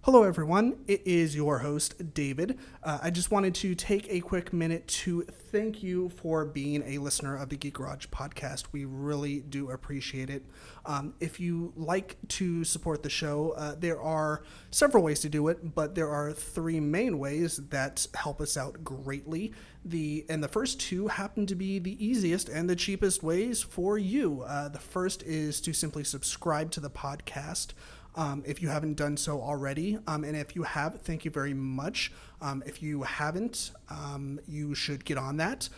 Hello, everyone. It is your host, David. I just wanted to take a quick minute to thank you for being a listener of the Geek Garage podcast. We really do appreciate it. If you like to support the show, there are several ways to do it, but there are three main ways that help us out greatly. The first two happen to be the easiest and the cheapest ways for you. The first is to simply subscribe to the podcast. If you haven't done so already, and if you have, thank you very much. If you haven't, you should get on that.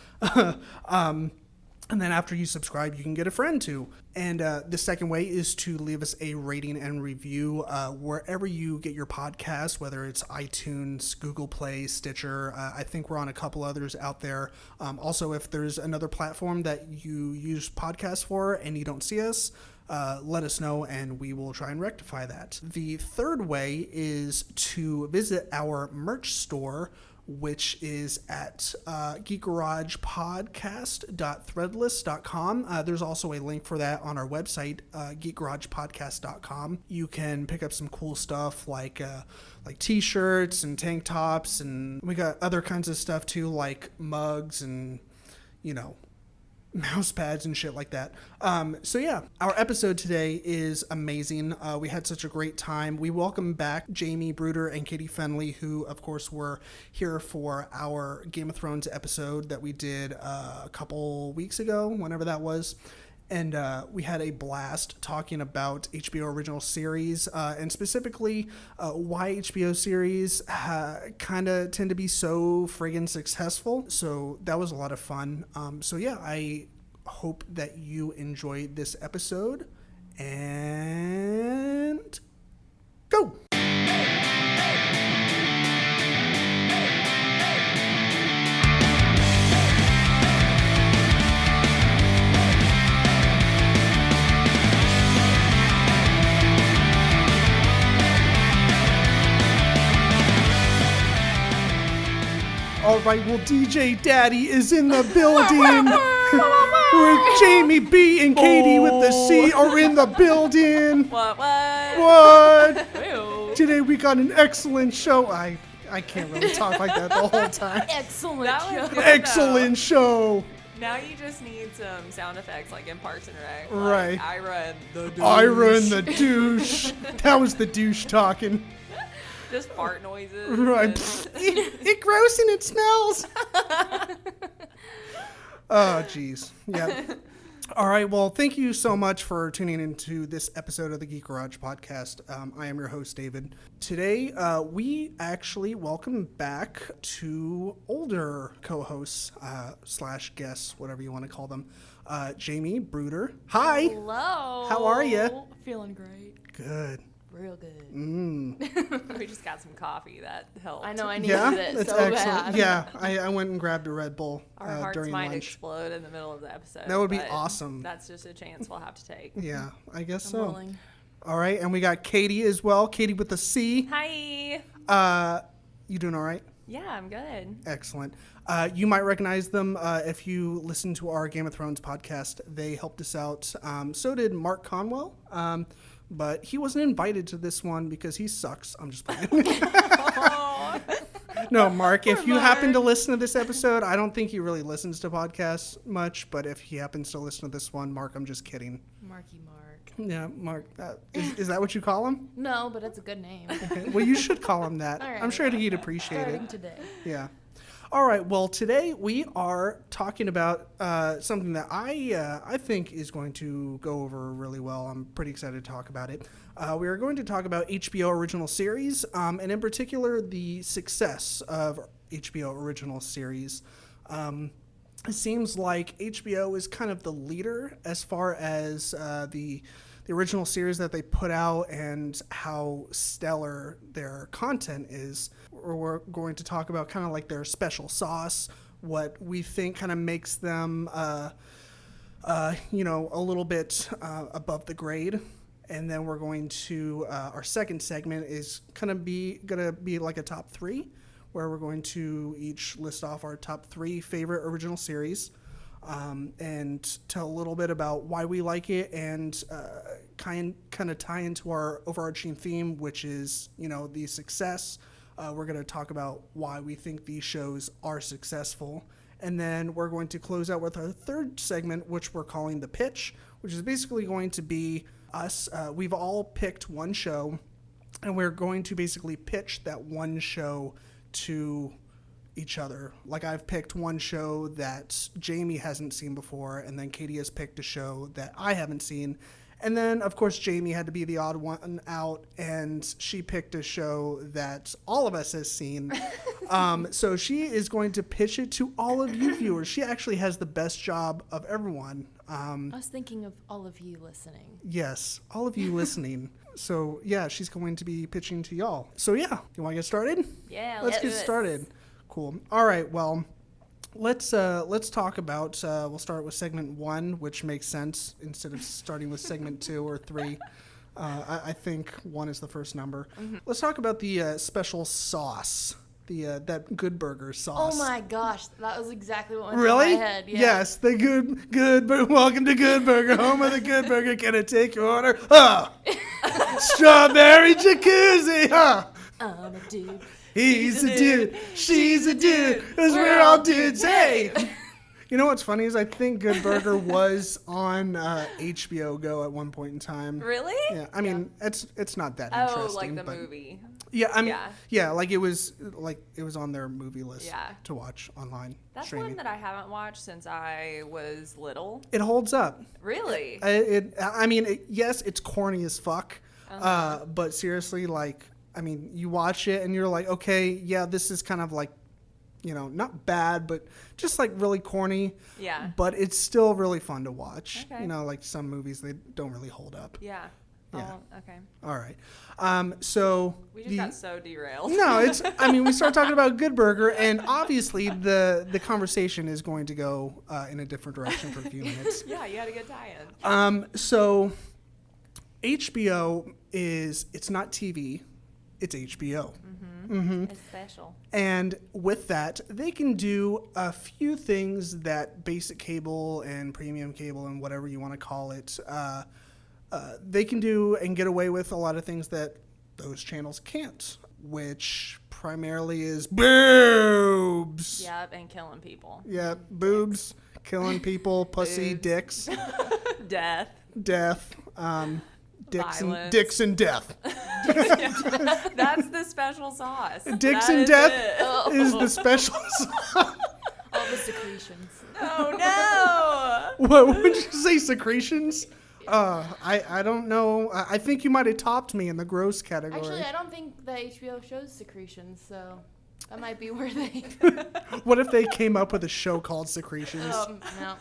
And then after you subscribe, you can get a friend too. And the second way is to leave us a rating and review wherever you get your podcasts, whether it's iTunes, Google Play, Stitcher. I think we're on a couple others out there. Also, if there's another platform that you use podcasts for and you don't see us, let us know and we will try and rectify that. The third way is to visit our merch store, which is at geekgaragepodcast.threadless.com. There's also a link for that on our website, geekgaragepodcast.com. You can pick up some cool stuff like t-shirts and tank tops, and we got other kinds of stuff too, like mugs and, mouse pads and shit like that. So yeah, our episode today is amazing. We had such a great time. We welcome back Jaime, Bruder, and Catie Fenley, who of course were here for our Game of Thrones episode that we did a couple weeks ago, whenever that was. And we had a blast talking about HBO Original Series, and specifically why HBO series kind of tend to be so friggin' successful. So that was a lot of fun. So yeah, I hope that you enjoyed this episode. And go! All right, well, DJ Daddy is in the building. Where Jaime B and Catie with the C are in the building. What? Today we got an excellent show. I can't really talk like that the whole time. Excellent show. Excellent show. Now you just need some sound effects like in Parks and Rec. Right. Ira and the douche. That was the douche talking. Just fart noises. Right. It gross and it smells. Oh, jeez. Yeah. All right. Well, thank you so much for tuning into this episode of the Geek Garage podcast. I am your host, David. Today, we actually welcome back two older co-hosts / guests, whatever you want to call them. Jaime, Bruder. Hi. Hello. How are you? Feeling great. Good. Real good. We just got some coffee. That helped. I know. I needed it that's so excellent. bad. Yeah, I went and grabbed a Red Bull Our hearts during might lunch. explode in the middle of the episode. That would be awesome. That's just a chance we'll have to take. Yeah, I guess I'm so. willing. All right, and we got Catie as well. Catie with the C. Hi. You doing all right? Yeah, I'm good. Excellent. You might recognize them if you listen to our Game of Thrones podcast. They helped us out. So did Mark Conwell. But he wasn't invited to this one because he sucks. I'm just playing. No, Mark, if you happen to listen to this episode, I don't think he really listens to podcasts much, but if he happens to listen to this one, Mark, I'm just kidding. Marky Mark. Yeah, Mark. Is that what you call him? No, but it's a good name. Okay. Well, you should call him that. All right. I'm sure he'd appreciate Starting it. today. Yeah. All right. Well, today we are talking about something that I think is going to go over really well. I'm pretty excited to talk about it. We are going to talk about HBO Original Series, and in particular, the success of HBO Original Series. It seems like HBO is kind of the leader as far as the original series that they put out and how stellar their content is. We're going to talk about kind of like their special sauce, what we think kind of makes them, a little bit above the grade. And then we're going to, our second segment is gonna be like a top three, where we're going to each list off our top three favorite original series. and tell a little bit about why we like it and kind of tie into our overarching theme, which is, the success. We're going to talk about why we think these shows are successful. And then we're going to close out with our third segment, which we're calling The Pitch, which is basically going to be us. We've all picked one show, and we're going to basically pitch that one show to each other. Like, I've picked one show that Jaime hasn't seen before, and then Catie has picked a show that I haven't seen. And then, of course, Jaime had to be the odd one out, and she picked a show that all of us has seen. So she is going to pitch it to all of you viewers. She actually has the best job of everyone. I was thinking of all of you listening. Yes, all of you listening. So, yeah, she's going to be pitching to y'all. So, yeah, you want to get started? Yeah, Let's get started. Cool. All right, well... Let's talk about, we'll start with segment 1, which makes sense instead of starting with segment 2 or 3. I think 1 is the first number. Mm-hmm. Let's talk about the special sauce, that Good Burger sauce. Oh my gosh, that was exactly what went really? through my head. Yeah. Yes, the Good Burger. Welcome to Good Burger, home of the Good Burger. Can I take your order? Oh, strawberry jacuzzi. Oh. I'm a dude. He's a dude, she's a dude, because we're all dudes, hey! You know what's funny is I think Good Burger was on HBO Go at one point in time. Really? Yeah, I mean, it's not that interesting. Oh, like the movie. Yeah, I mean, yeah, like it was on their movie list Yeah. to watch online. That's streaming. one that I haven't watched since I was little. It holds up. Really? Yes, it's corny as fuck, but seriously, like... I mean, you watch it and you're like, okay, yeah, this is kind of like, not bad, but just like really corny. Yeah. But it's still really fun to watch. Okay. Like some movies, they don't really hold up. Yeah. Yeah. Oh, okay. All right. So we just got so derailed. No, we started talking about Good Burger, and obviously the conversation is going to go in a different direction for a few minutes. Yeah, you had a good tie-in. So HBO it's not TV. It's HBO. Mm-hmm. Mm-hmm. It's special. And with that, they can do a few things that basic cable and premium cable and whatever you want to call it, they can do and get away with a lot of things that those channels can't, which primarily is boobs. Yep, and killing people. Yeah, boobs, killing people, pussy, Boobs. dicks. Death. Dicks and death. That's the special sauce. Dicks That and is death it. is the special sauce. All the secretions. Oh, no. What would you say, secretions? I don't know. I think you might have topped me in the gross category. Actually, I don't think the HBO shows secretions, so that might be where they... What if they came up with a show called Secretions? No.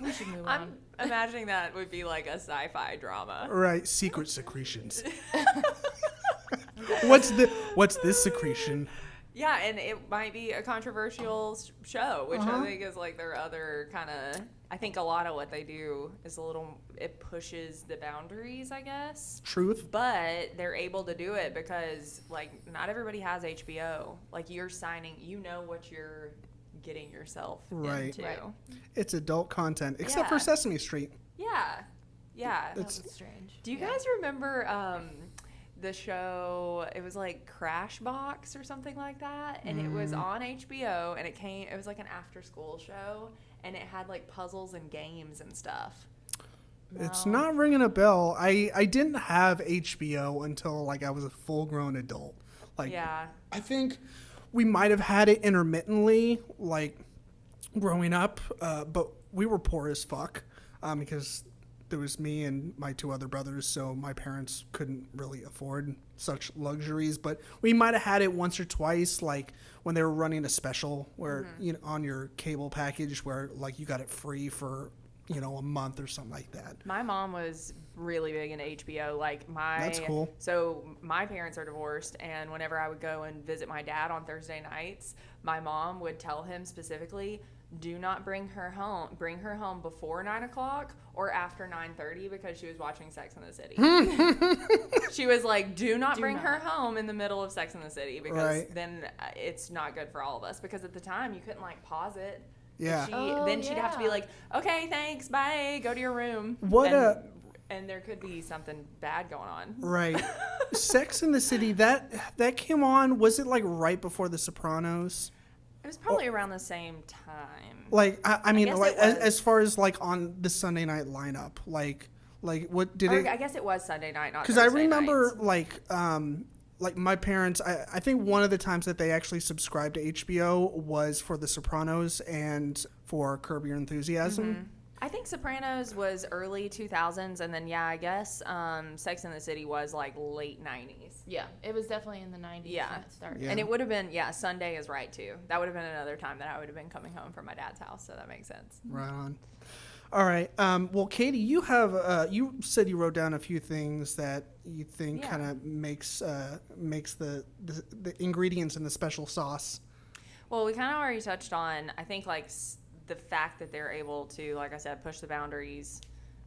We should move I'm on. imagining that would be like a sci-fi drama. Right, secret secretions. What's this secretion? Yeah, and it might be a controversial show, which I think is like their other kind of... I think a lot of what they do is it pushes the boundaries, I guess. Truth. But they're able to do it because, like, not everybody has HBO. Like, you're signing, what you're getting yourself into. Right. It's adult content, except for Sesame Street. Yeah. That was strange. Do you guys remember the show? It was like Crash Box or something like that, and it was on HBO, and it was like an after-school show, and it had like puzzles and games and stuff. No. It's not ringing a bell. I didn't have HBO until like I was a full-grown adult. Like, Yeah. I think we might have had it intermittently, like growing up, but we were poor as fuck because there was me and my two other brothers, so my parents couldn't really afford such luxuries. But we might have had it once or twice, like when they were running a special where on your cable package where like you got it free for a month or something like that. My mom was really big into HBO. That's cool. So my parents are divorced, and whenever I would go and visit my dad on Thursday nights, my mom would tell him specifically, do not bring her home. Bring her home before 9 o'clock or after 9:30 because she was watching Sex and the City. She was like, do not bring her home in the middle of Sex and the City because then it's not good for all of us. Because at the time you couldn't like pause it. Yeah. Then she'd have to be like, okay, thanks, bye, go to your room. And there could be something bad going on. Right. Sex in the City, that came on, was it like right before The Sopranos? It was probably around the same time. Like, I mean, guess like it was. as far as like on the Sunday night lineup, like what did it? I guess it was Sunday night, not Because I Thursday remember nights. like my parents, I think one of the times that they actually subscribed to HBO was for The Sopranos and for Curb Your Enthusiasm. I think Sopranos was early 2000s, and then, I guess Sex and the City was, like, late 90s. Yeah, it was definitely in the 90s Yeah. when it started. Yeah. And it would have been, Sunday is right, too. That would have been another time that I would have been coming home from my dad's house, so that makes sense. Right on. All right. Well, Catie, you have you said you wrote down a few things that you think kind of makes the ingredients in the special sauce. Well, we kind of already touched on, I think, like, the fact that they're able to, like I said, push the boundaries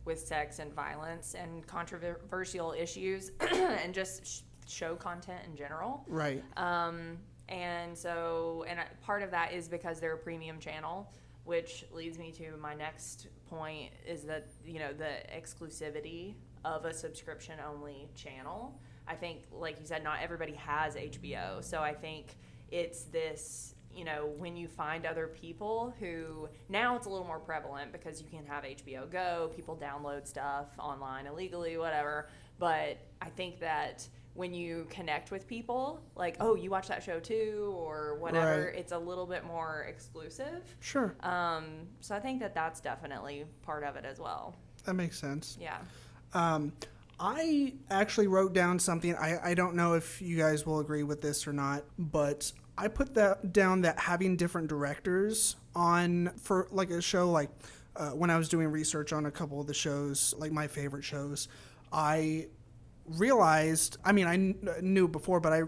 with sex and violence and controversial issues and just show content in general. Right. And part of that is because they're a premium channel, which leads me to my next point is that, the exclusivity of a subscription-only channel. I think, like you said, not everybody has HBO. So I think it's this, when you find other people who, now it's a little more prevalent because you can have HBO Go, people download stuff online illegally, whatever. But I think that when you connect with people, like, oh, you watch that show too, or whatever, it's a little bit more exclusive. Sure. So I think that that's definitely part of it as well. That makes sense. Yeah. I actually wrote down something. I don't know if you guys will agree with this or not, but I put that down that having different directors on for like a show, like when I was doing research on a couple of the shows, like my favorite shows, I realized, I mean, I knew before, but I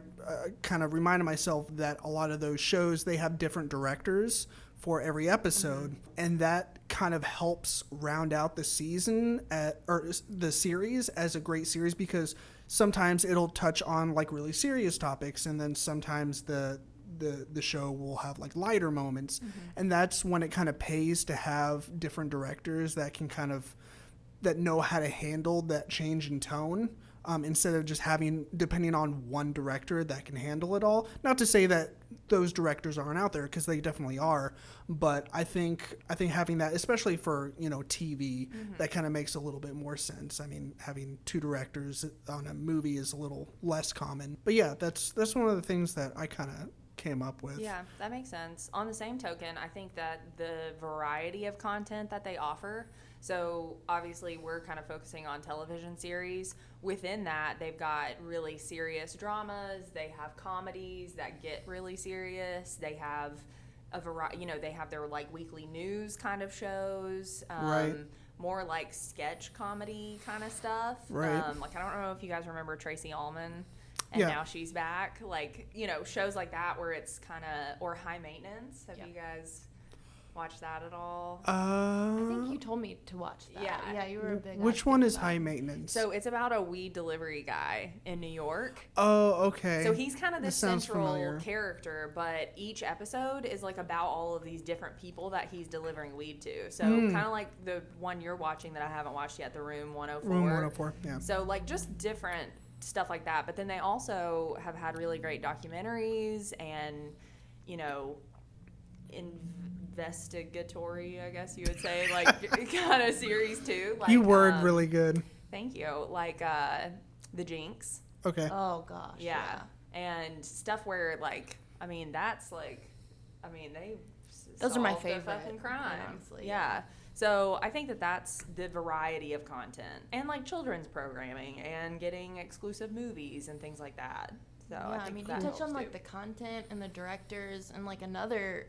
kind of reminded myself that a lot of those shows, they have different directors for every episode, and that kind of helps round out the season or the series as a great series, because sometimes it'll touch on like really serious topics, and then sometimes the show will have like lighter moments, and that's when it kind of pays to have different directors that can kind of that know how to handle that change in tone. Instead of just depending on one director that can handle it all. Not to say that those directors aren't out there, because they definitely are. But I think having that, especially for TV, that kind of makes a little bit more sense. I mean, having two directors on a movie is a little less common. But yeah, that's one of the things that I kind of came up with. Yeah, that makes sense. On the same token, I think that the variety of content that they offer. So obviously we're kind of focusing on television series. Within that, they've got really serious dramas. They have comedies that get really serious. They have a variety, they have their like weekly news kind of shows. Right. More like sketch comedy kind of stuff. Right. Like, I don't know if you guys remember Tracy Ullman. And now she's back. Like, shows like that where it's kind of, or High Maintenance. Have you guys watched that at all? I think you told me to watch that. Yeah, you were a big. Which one is High Maintenance? So it's about a weed delivery guy in New York. Oh, okay. So he's kind of the central familiar. character, but each episode is like about all of these different people that he's delivering weed to. So kind of like the one you're watching that I haven't watched yet, the Room 104. Room 104, yeah. So like just different stuff like that. But then they also have had really great documentaries and, investigatory, I guess you would say, like kind of series too. Like, you word really good. Thank you. Like The Jinx. Okay. Oh gosh. Yeah. And stuff where that's they those are my solve the favorite fucking crimes. honestly. Yeah. So I think that that's the variety of content, and like children's programming and getting exclusive movies and things like that. So Yeah, I think you that touch on helps, like too. the content and the directors, and like another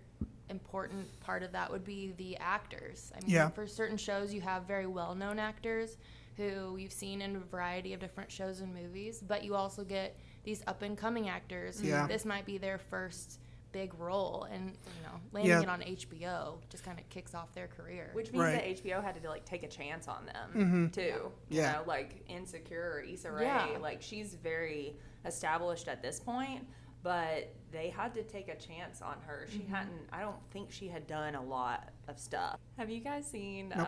important part of that would be the actors. I mean, for certain shows you have very well-known actors who you've seen in a variety of different shows and movies, but you also get these up-and-coming actors who this might be their first big role, and landing it on HBO just kind of kicks off their career. Which means that HBO had to like take a chance on them too. You know, like Insecure or Issa Rae, like she's very established at this point, but they had to take a chance on her. She hadn't, I don't think she had done a lot of stuff. Have you guys seen, Nope.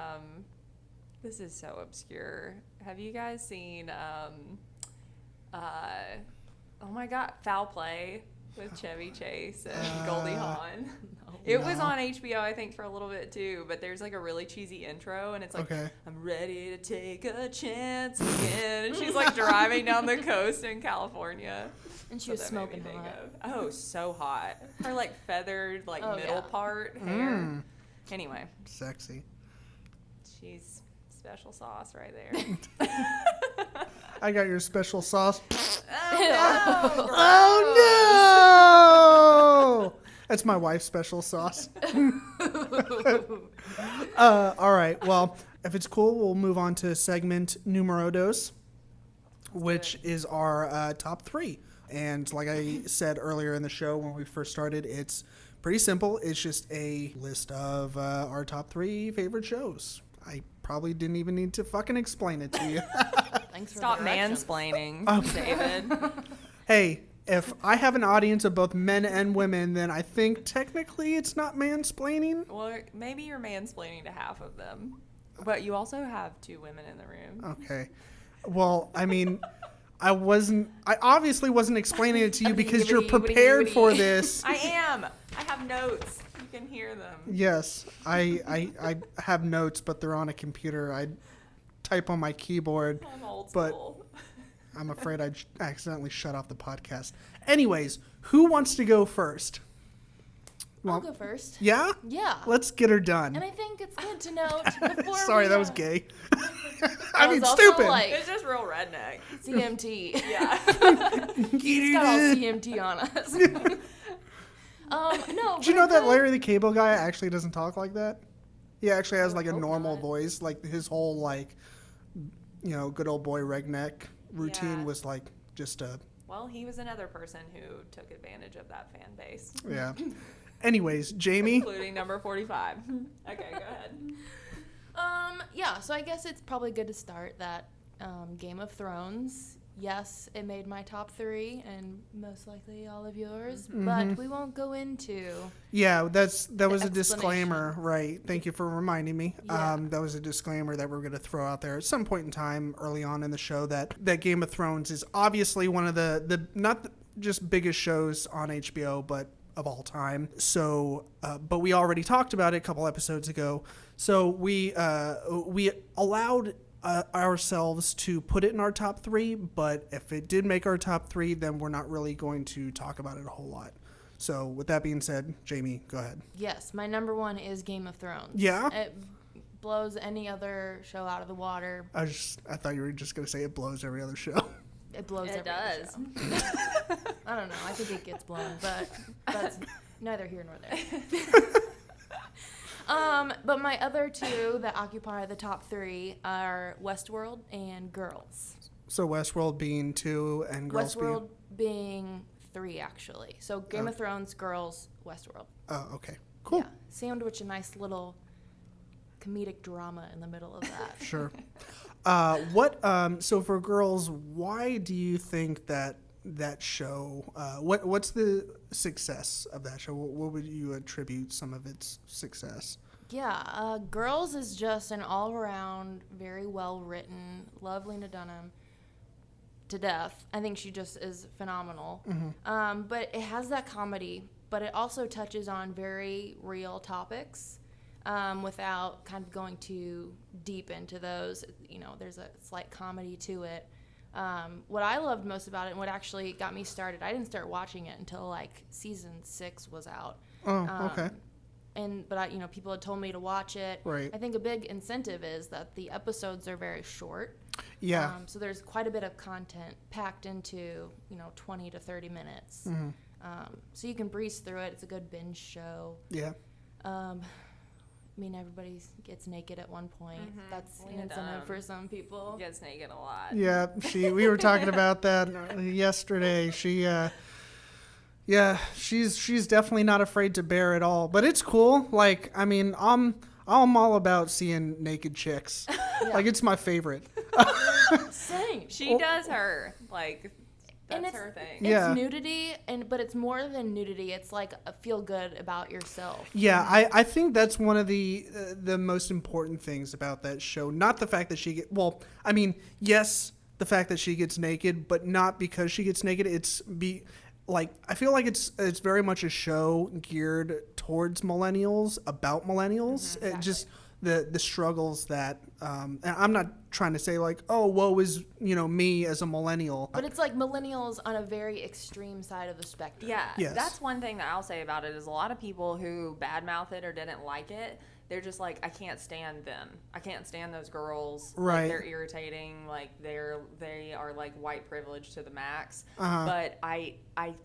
this is so obscure. Have you guys seen, oh my God, Foul Play with Chevy Chase and Goldie Hawn? It was on HBO, I think, for a little bit too, but there's like a really cheesy intro, and it's like, I'm ready to take a chance again. And she's like driving down the coast in California. And she was smoking hot. Oh, so hot. Her like feathered, like middle part hair. Anyway. Sexy. She's special sauce right there. I got your special sauce. Oh, no. Oh, no! That's my wife's special sauce. All right. Well, if it's cool, we'll move on to segment numero dos, which is our top 3. And like I said earlier in the show when we first started, it's pretty simple. It's just a list of our top 3 favorite shows. I probably didn't even need to fucking explain it to you. Thanks for Stop the directions. mansplaining, David. Hey, if I have an audience of both men and women, then I think technically it's not mansplaining. Well, maybe you're mansplaining to half of them, but you also have 2 women in the room. Okay. Well, I mean, I obviously wasn't explaining it to you because you're prepared for this. I am. I have notes. You can hear them. Yes, I have notes, but they're on a computer. I type on my keyboard. I'm old But school. I'm afraid I accidentally shut off the podcast. Anyways, who wants to go first? I'll go first. Yeah? Yeah. Let's get her done. And I think it's good to note before Sorry, we, that was gay. I mean, was also stupid. like- It's just real redneck. CMT. Yeah. He's got all CMT on us. No. Did you know that Larry the Cable Guy actually doesn't talk like that? He actually has like a normal voice. Like his whole like, good old boy redneck routine Yeah. was like just a. Well, he was another person who took advantage of that fan base. Yeah. Anyways, Jamie. Including number 45. Okay, go ahead. Yeah, so I guess it's probably good to start that Game of Thrones. Yes, it made my top 3 and most likely all of yours, but we won't go into. Yeah, that was a explanation. disclaimer, right? Thank you for reminding me. Yeah. That was a disclaimer that we're going to throw out there at some point in time early on in the show that Game of Thrones is obviously one of the not just biggest shows on HBO, but of all time. So, but we already talked about it a couple episodes ago. So we allowed ourselves to put it in our top 3, but if it did make our top 3, then we're not really going to talk about it a whole lot. So with that being said, Jamie, go ahead. Yes, my number 1 is Game of Thrones. Yeah? It blows any other show out of the water. I thought you were just going to say it blows every other show. It blows It every other does. show. I don't know. I think it gets blown, but that's neither here nor there. But my other 2 that occupy the top 3 are Westworld and Girls. So Westworld being 2 and Girls Westworld being 3, actually. So Game of Thrones, Girls, Westworld. Oh, okay. Cool. Yeah, sandwich a nice little comedic drama in the middle of that. Sure. So for Girls, why do you think that show, what's the success of that show? What would you attribute some of its success? Yeah, Girls is just an all-around, very well-written, love Lena Dunham to death. I think she just is phenomenal. But it has that comedy, but it also touches on very real topics without kind of going too deep into those. There's a slight comedy to it. What I loved most about it and what actually got me started, I didn't start watching it until like season 6 was out. Oh, okay. But people had told me to watch it. Right. I think a big incentive is that the episodes are very short. Yeah. So there's quite a bit of content packed into 20 to 30 minutes. So you can breeze through it. It's a good binge show. Yeah. Everybody gets naked at one point. That's an Lena incentive Dunham for some people. Gets naked a lot. Yeah, we were talking about that yesterday. She's definitely not afraid to bear it all, but it's cool. Like, I'm all about seeing naked chicks. Like, it's my favorite. Same. She does her. Like, That's her thing. It's nudity, but it's more than nudity. It's like a feel good about yourself. Yeah, I think that's one of the most important things about that show. Not the fact that yes, the fact that she gets naked, but not because she gets naked. I feel like it's very much a show geared towards millennials, about millennials. Exactly. It just the struggles that and I'm not trying to say like, oh, woe is me as a millennial, but it's like millennials on a very extreme side of the spectrum. Yeah, yes. That's one thing that I'll say about it is a lot of people who badmouth it or didn't like it, they're just like, I can't stand them. I can't stand those girls. Right. Like, they're irritating. Like they are like white privilege to the max. Uh-huh. But I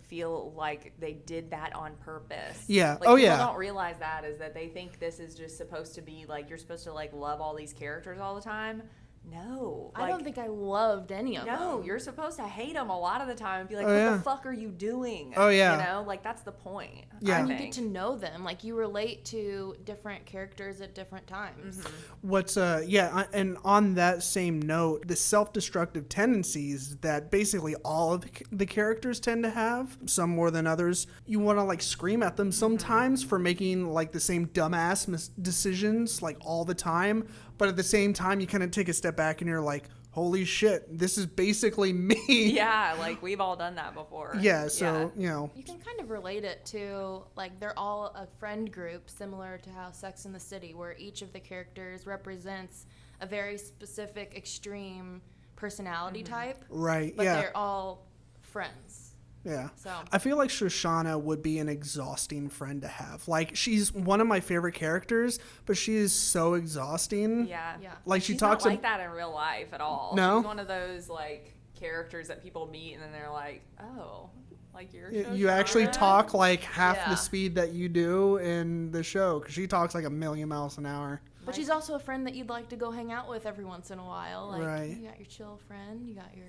feel like they did that on purpose. Yeah. Like, Oh, people yeah. don't realize that is that they think this is just supposed to be like you're supposed to like love all these characters all the time. No. I don't think I loved any of them. No, you're supposed to hate them a lot of the time and be like, Oh, what yeah. the fuck are you doing? Oh, yeah. You know, like that's the point. Yeah. I And you think. get to know them. Like you relate to different characters at different times. Mm-hmm. And on that same note, the self-destructive tendencies that basically all of the characters tend to have, some more than others, you want to like scream at them sometimes for making like the same dumbass decisions like all the time, but at the same time you kind of take a step back and you're like, holy shit, this is basically me. Yeah, like we've all done that before. Yeah, so You can kind of relate it to, like, they're all a friend group similar to how Sex and the City, where each of the characters represents a very specific, extreme personality type. Right, But yeah. they're all friends. Yeah. So I feel like Shoshana would be an exhausting friend to have. Like, she's one of my favorite characters, but she is so exhausting. Yeah. Yeah. Like, she She's talks not like that in real life at all. No? She's one of those like characters that people meet and then they're like, oh, like you're You actually Shoshana? talk like half Yeah. the speed that you do in the show, because she talks like 1,000,000 miles an hour. But she's also a friend that you'd like to go hang out with every once in a while. Like, Right. you got your chill friend, you got your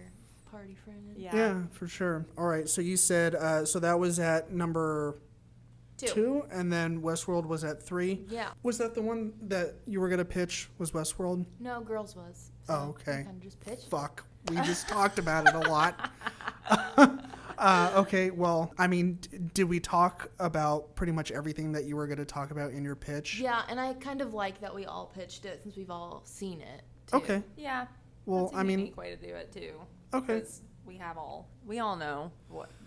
party friend. Yeah, for sure. All right, so you said, so that was at number 2, and then Westworld was at 3. Yeah. Was that the one that you were going to pitch, was Westworld? No, Girls was. Oh, okay. Kind of just pitched. Fuck. We just talked about it a lot. Okay, well, I mean, did we talk about pretty much everything that you were going to talk about in your pitch? Yeah, and I kind of like that we all pitched it since we've all seen it, too. Okay. Yeah. Well, That's a I mean, unique way to do it too. okay. 'Cause we all know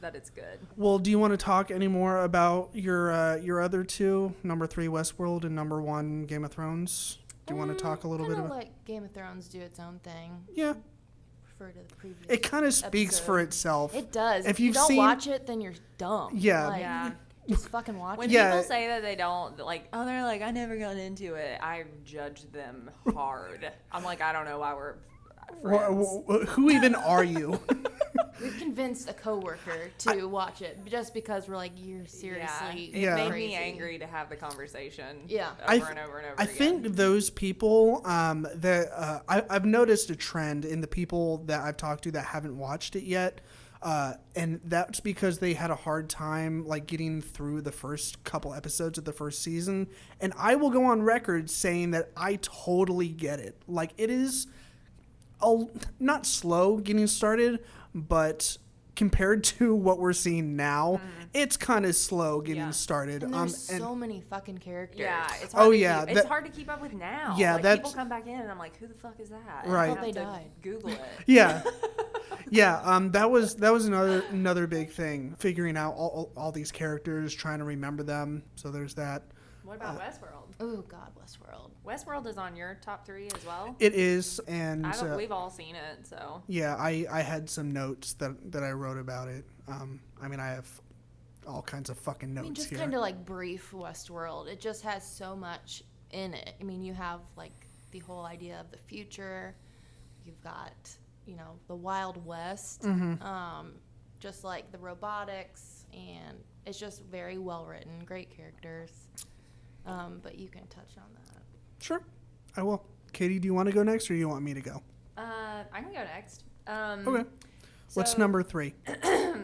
that it's good. Well, do you want to talk any more about your other two, number 3 Westworld and number 1 Game of Thrones? Do you want to talk a little bit about? Let Game of Thrones do its own thing. Yeah, Refer to the previous. it kind of speaks episode. for itself. It does. If If you you've don't seen- watch it, then you're dumb. Yeah. Like, Yeah. Just fucking watch When it. Yeah. people say that they don't like, oh, they're like, I never got into it. I judge them hard. I'm like, I don't know why we're friends. Who even are you? We've convinced a coworker to watch it just because we're like, you're seriously It Yeah. made crazy. me angry to have the conversation. Yeah. Over and over and over I again. think those people I've noticed a trend in the people that I've talked to that haven't watched it yet, and that's because they had a hard time like getting through the first couple episodes of the first season. And I will go on record saying that I totally get it. Like, it is not slow getting started, but compared to what we're seeing now, it's kind of slow getting started. And there's so many fucking characters. Yeah, it's hard Oh, to yeah, keep, it's that- hard to keep up with now. Yeah, like, that's- people come back in and I'm like, who the fuck is that? Right. I I thought they have to died. Google it. Yeah. Yeah, that was another big thing, figuring out all these characters, trying to remember them. So there's that. What about Westworld? Oh God, Westworld. Westworld is on your top 3 as well. It is, and We've all seen it, so yeah, I had some notes that I wrote about it. I mean, I have all kinds of fucking notes just here. kind of like brief Westworld. It just has so much in it. I mean, you have like the whole idea of the future. You've got, the Wild West. Just like the robotics, and it's just very well written, great characters. But you can touch on that. Sure, I will. Katie, do you want to go next, or do you want me to go? I can go next. Okay. What's so- number 3?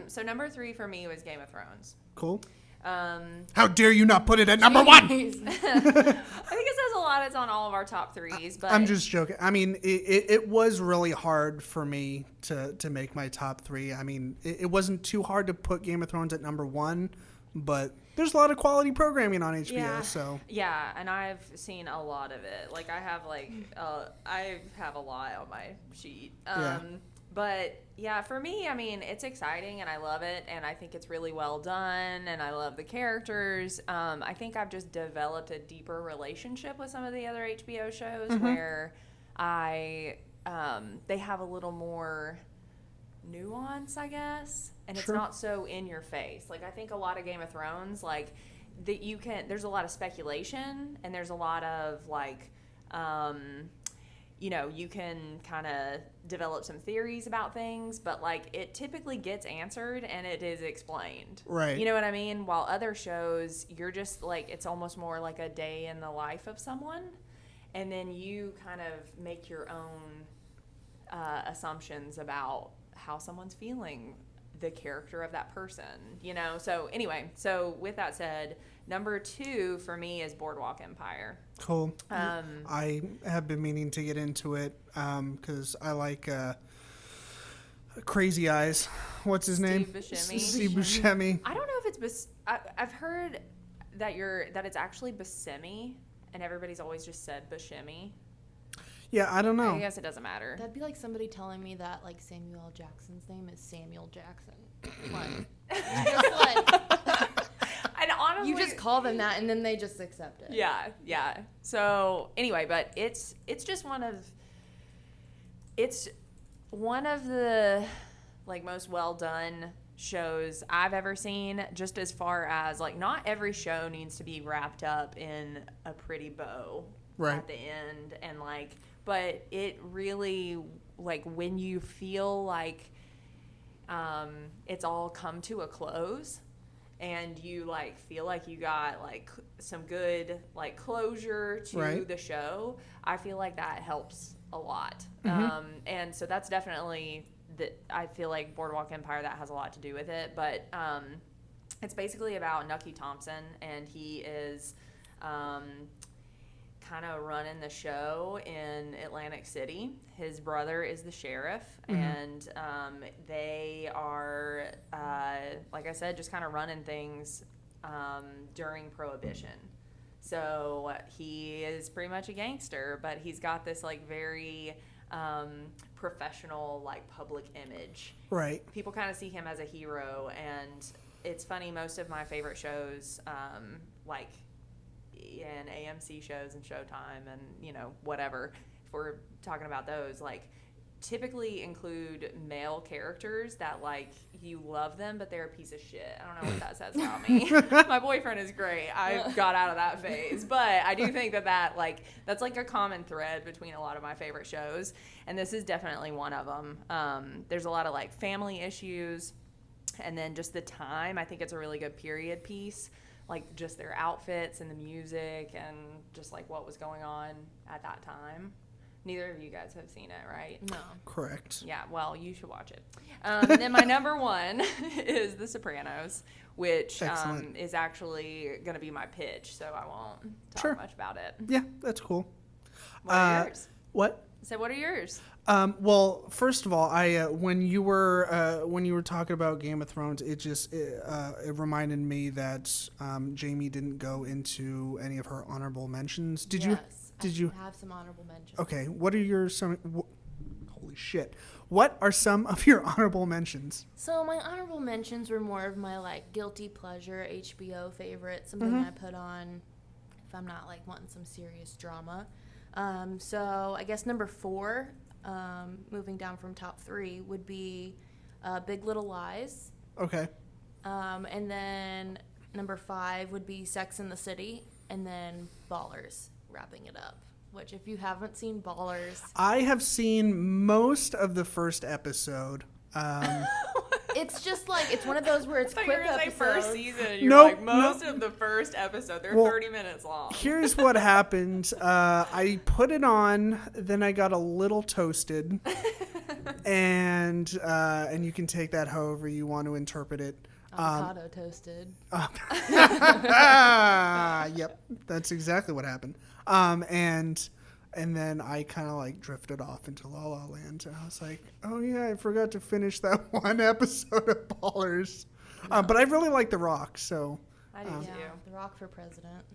So number 3 for me was Game of Thrones. Cool. How dare you not put it at number one? I think it says a lot. It's on all of our top threes. But I'm just joking. I mean, it was really hard for me to make my top three. I mean, it wasn't too hard to put Game of Thrones at number one, but there's a lot of quality programming on HBO. Yeah. So yeah, and I've seen a lot of it. Like I have I have a lot on my sheet. But yeah, for me, I mean, it's exciting and I love it, and I think it's really well done, and I love the characters. I think I've just developed a deeper relationship with some of the other HBO shows where they have a little more nuance, I guess, and it's not so in your face. Like I think a lot of Game of Thrones, like that there's a lot of speculation, and there's a lot of like you can kind of develop some theories about things, but like it typically gets answered and it is explained. Right. You know what I mean? While other shows, you're just like, it's almost more like a day in the life of someone, and then you kind of make your own assumptions about how someone's feeling, the character of that person, So anyway, with that said, number 2 for me is Boardwalk Empire. Cool. I have been meaning to get into it because I like Crazy Eyes. What's his name? Steve Buscemi. I don't know if it's I've heard that it's actually Buscemi, and everybody's always just said Buscemi. Yeah, I don't know. I guess it doesn't matter. That'd be like somebody telling me that like Samuel L. Jackson's name is Samuel Jackson. And honestly, you just call them that, and then they just accept it. Yeah. So anyway, but it's just one of the like most well done shows I've ever seen. Just as far as like, not every show needs to be wrapped up in a pretty bow at the end, and like, but it really, like, when you feel like it's all come to a close, and you like feel like you got like some good like closure to the show, I feel like that helps a lot. And so that's definitely I feel like Boardwalk Empire, that has a lot to do with it. But it's basically about Nucky Thompson, and he is kind of running the show in Atlantic City. His brother is the sheriff, and they are, like I said, just kind of running things during Prohibition. So he is pretty much a gangster, but he's got this like very professional, like, public image. Right. People kind of see him as a hero, and it's funny, most of my favorite shows, like in AMC shows and Showtime and, whatever, if we're talking about those, like, typically include male characters that, like, you love them, but they're a piece of shit. I don't know what that says about me. My boyfriend is great. I got out of that phase. But I do think that's like a common thread between a lot of my favorite shows. And this is definitely one of them. There's a lot of, like, family issues. And then just the time. I think it's a really good period piece. Like, just their outfits and the music and just, like, what was going on at that time. Neither of you guys have seen it, right? No. Correct. Yeah, well, you should watch it. And then my number one is The Sopranos, which is actually going to be my pitch, so I won't talk much about it. Yeah, that's cool. What are yours? What? So what are yours? Well, first of all, when you were talking about Game of Thrones, it reminded me that Jaime didn't go into any of her honorable mentions. Did you have some honorable mentions? Okay, what are your holy shit? What are some of your honorable mentions? So my honorable mentions were more of my, like, guilty pleasure HBO favorite, something I put on if I'm not, like, wanting some serious drama. So I guess number 4, moving down from top 3, would be Big Little Lies. Okay. And then number 5 would be Sex and the City, and then Ballers, wrapping it up. Which, if you haven't seen Ballers, I have seen most of the first episode. It's just like, it's one of those where it's quick episodes. Say first season. You're like, most of the first episode. They're 30 minutes long. Here's what happened. I put it on, then I got a little toasted, and you can take that however you want to interpret it. Avocado toasted. Yep, that's exactly what happened. And then I kind of like drifted off into La La Land, and I was like, oh yeah, I forgot to finish that one episode of Ballers. But I really like The Rock, so. I do too. The Rock for president.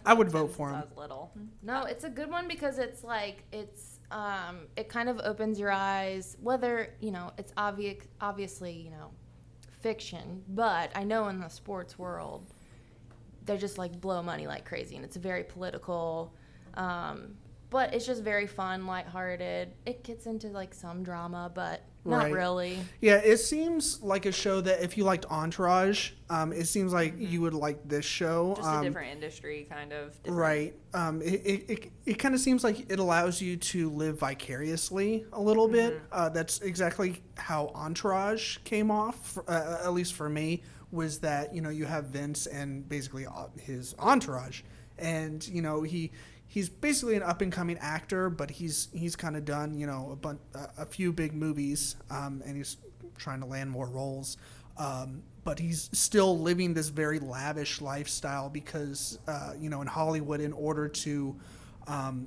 I would vote for him. I was little. No, it's a good one because it's like it kind of opens your eyes. Whether it's obviously fiction, but I know in the sports world, they just like blow money like crazy, and it's very political. But it's just very fun, lighthearted. It gets into like some drama, but not really. Yeah, it seems like a show that if you liked Entourage, it seems like you would like this show. Just a different industry, kind of. Different. Right. It kind of seems like it allows you to live vicariously a little bit. That's exactly how Entourage came off, at least for me, was that, you have Vince and basically his entourage. And, he's basically an up-and-coming actor, but he's kind of done, a few big movies, and he's trying to land more roles. But he's still living this very lavish lifestyle because, in Hollywood, in order to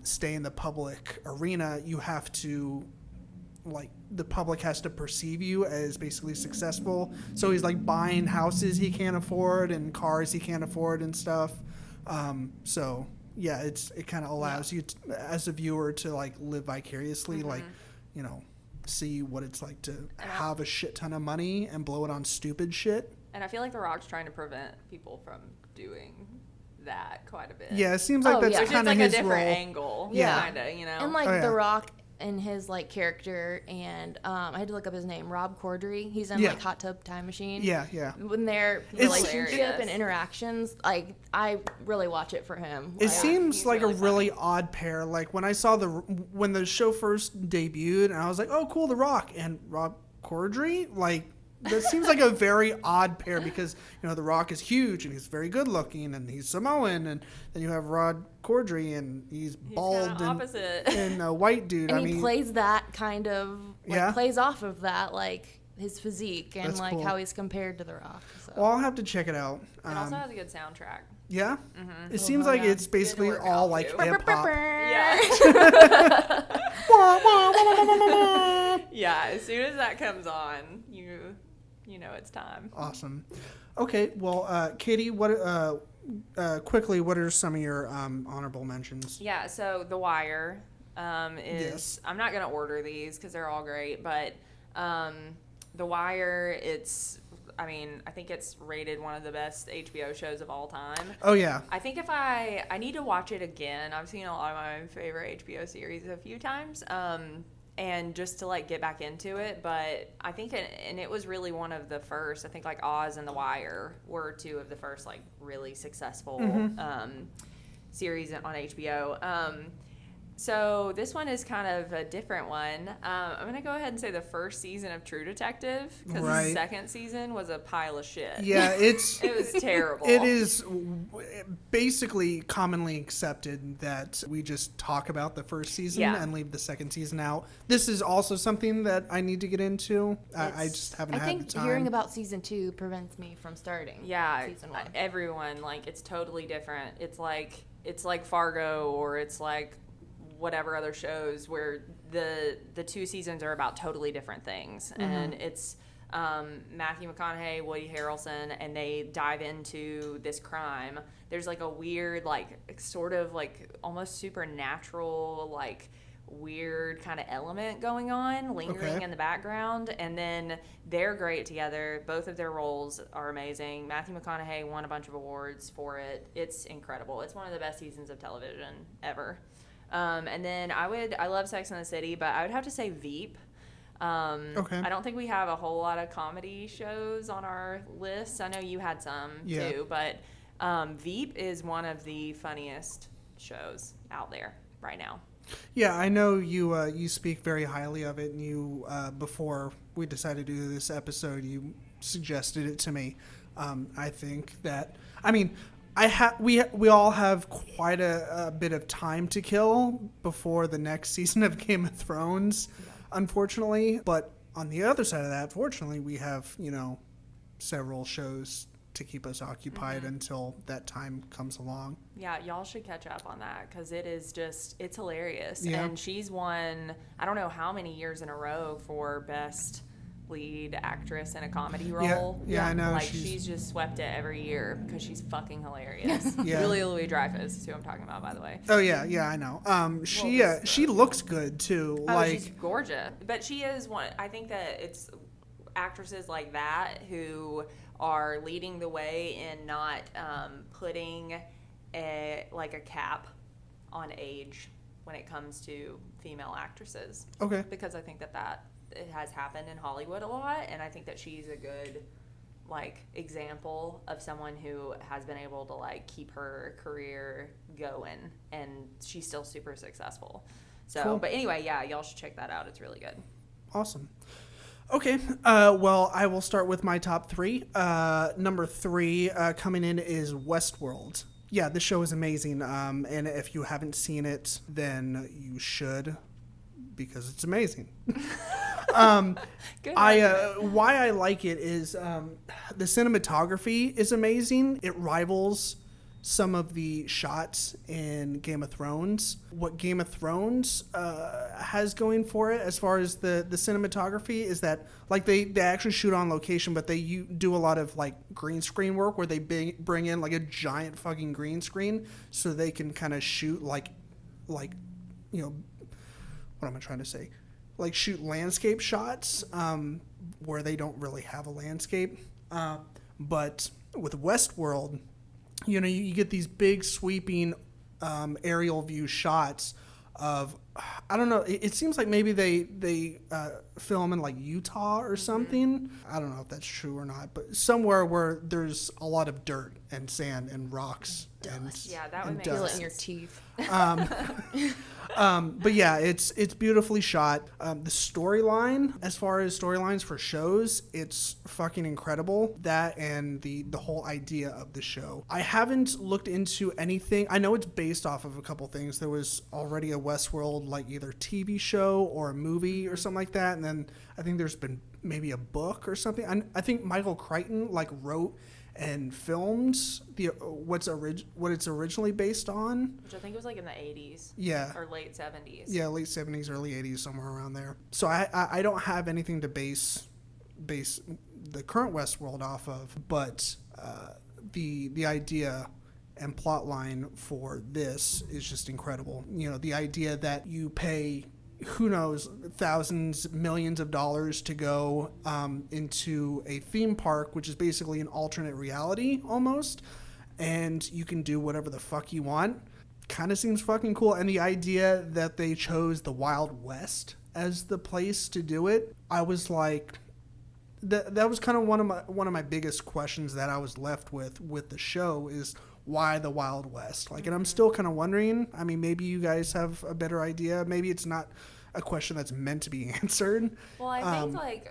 stay in the public arena, you have to, the public has to perceive you as basically successful. So he's, buying houses he can't afford and cars he can't afford and stuff. Yeah, it kind of allows you as a viewer to live vicariously, see what it's like to have a shit ton of money and blow it on stupid shit. And I feel like The Rock's trying to prevent people from doing that quite a bit. Yeah, it seems like that's kind of his role. A different angle. Yeah, kind of, And The Rock and his character, and I had to look up his name, Rob Corddry. He's in Hot Tub Time Machine. Yeah. When their relationship and interactions, I really watch it for him. It seems like really a really odd pair. When I saw when the show first debuted, and I was like, oh cool, The Rock and Rob Corddry, that seems like a very odd pair because The Rock is huge and he's very good looking and he's Samoan, and then you have Rod Corddry and he's bald and a white dude. And he plays that kind of plays off of that his physique and cool. How he's compared to The Rock. So. Well, I'll have to check it out. It also has a good soundtrack. Yeah, it seems like it's basically all hip hop. Yeah. Yeah. As soon as that comes on, you know it's time. Awesome. Okay. Well, Catie, what quickly, what are some of your honorable mentions? Yeah. So The Wire is. I'm not gonna order these because they're all great, but The Wire, I think it's rated one of the best HBO shows of all time. Oh, yeah. I think if I need to watch it again. I've seen a lot of my favorite HBO series a few times, and just to get back into it. But I think, and it was really one of the first, I think Oz and The Wire were two of the first really successful series on HBO. So this one is kind of a different one. I'm going to go ahead and say the first season of True Detective, because the second season was a pile of shit. Yeah, it was terrible. It is basically commonly accepted that we just talk about the first season and leave the second season out. This is also something that I need to get into. I just haven't had the time. I think hearing about season 2 prevents me from starting season 1. Everyone, it's totally different. It's like Fargo, or it's whatever other shows where the two seasons are about totally different things. And it's Matthew McConaughey, Woody Harrelson, and they dive into this crime. There's a weird sort of almost supernatural weird kind of element going on lingering in the background, and then they're great together. Both of their roles are amazing. Matthew McConaughey won a bunch of awards for it. It's incredible. It's one of the best seasons of television ever. And then I love Sex and the City, but I would have to say Veep. I don't think we have a whole lot of comedy shows on our list. I know you had some too, but Veep is one of the funniest shows out there right now. Yeah, I know you speak very highly of it, and you before we decided to do this episode, you suggested it to me. I think that we all have quite a bit of time to kill before the next season of Game of Thrones, unfortunately. But on the other side of that, fortunately, we have several shows to keep us occupied until that time comes along. Yeah, y'all should catch up on that because it is just, it's hilarious. Yeah. And she's won, I don't know how many years in a row for Best Lead Actress in a Comedy Role. Yeah, I know. Like, she's just swept it every year because she's fucking hilarious. Yeah. Julia Louis-Dreyfus is who I'm talking about, by the way. Oh, yeah, I know. She looks good, too. Oh, like, she's gorgeous. But she is one, I think that it's actresses like that who are leading the way in not putting a cap on age when it comes to female actresses. Okay. Because I think that it has happened in Hollywood a lot, and I think that she's a good example of someone who has been able to keep her career going, and she's still super successful. So, cool. But anyway, yeah, y'all should check that out. It's really good. Awesome. Okay, well, I will start with my top 3. Number 3 coming in is Westworld. Yeah, this show is amazing, and if you haven't seen it, then you should, because it's amazing. Good. Why I like it is the cinematography is amazing. It rivals some of the shots in Game of Thrones. What Game of Thrones has going for it as far as the cinematography is that they actually shoot on location, but they do a lot of green screen work where they bring in a giant fucking green screen so they can kind of shoot what am I trying to say? Shoot landscape shots where they don't really have a landscape. But with Westworld, you get these big sweeping aerial view shots of, I don't know, it seems like maybe they film in Utah or something. I don't know if that's true or not, but somewhere where there's a lot of dirt and sand and rocks. Yeah, that would make feel it in your teeth. But yeah, it's beautifully shot. The storyline, as far as storylines for shows, it's fucking incredible. That and the whole idea of the show. I haven't looked into anything. I know it's based off of a couple things. There was already a Westworld either TV show or a movie or something like that, and then I think there's been maybe a book or something. I think Michael Crichton wrote and filmed what it's originally based on, which I think was in the 80s. Yeah. Or late 70s. Yeah, late 70s, early 80s, somewhere around there. So I don't have anything to base the current Westworld off of, but the idea and plot line for this is just incredible. The idea that you pay, who knows, thousands, millions of dollars to go into a theme park, which is basically an alternate reality almost, and you can do whatever the fuck you want. Kind of seems fucking cool. And the idea that they chose the Wild West as the place to do it, I was like, that was kind of one of my biggest questions that I was left with the show is, why the Wild West? And I'm still kind of wondering. I mean, maybe you guys have a better idea. Maybe it's not a question that's meant to be answered. Well, I think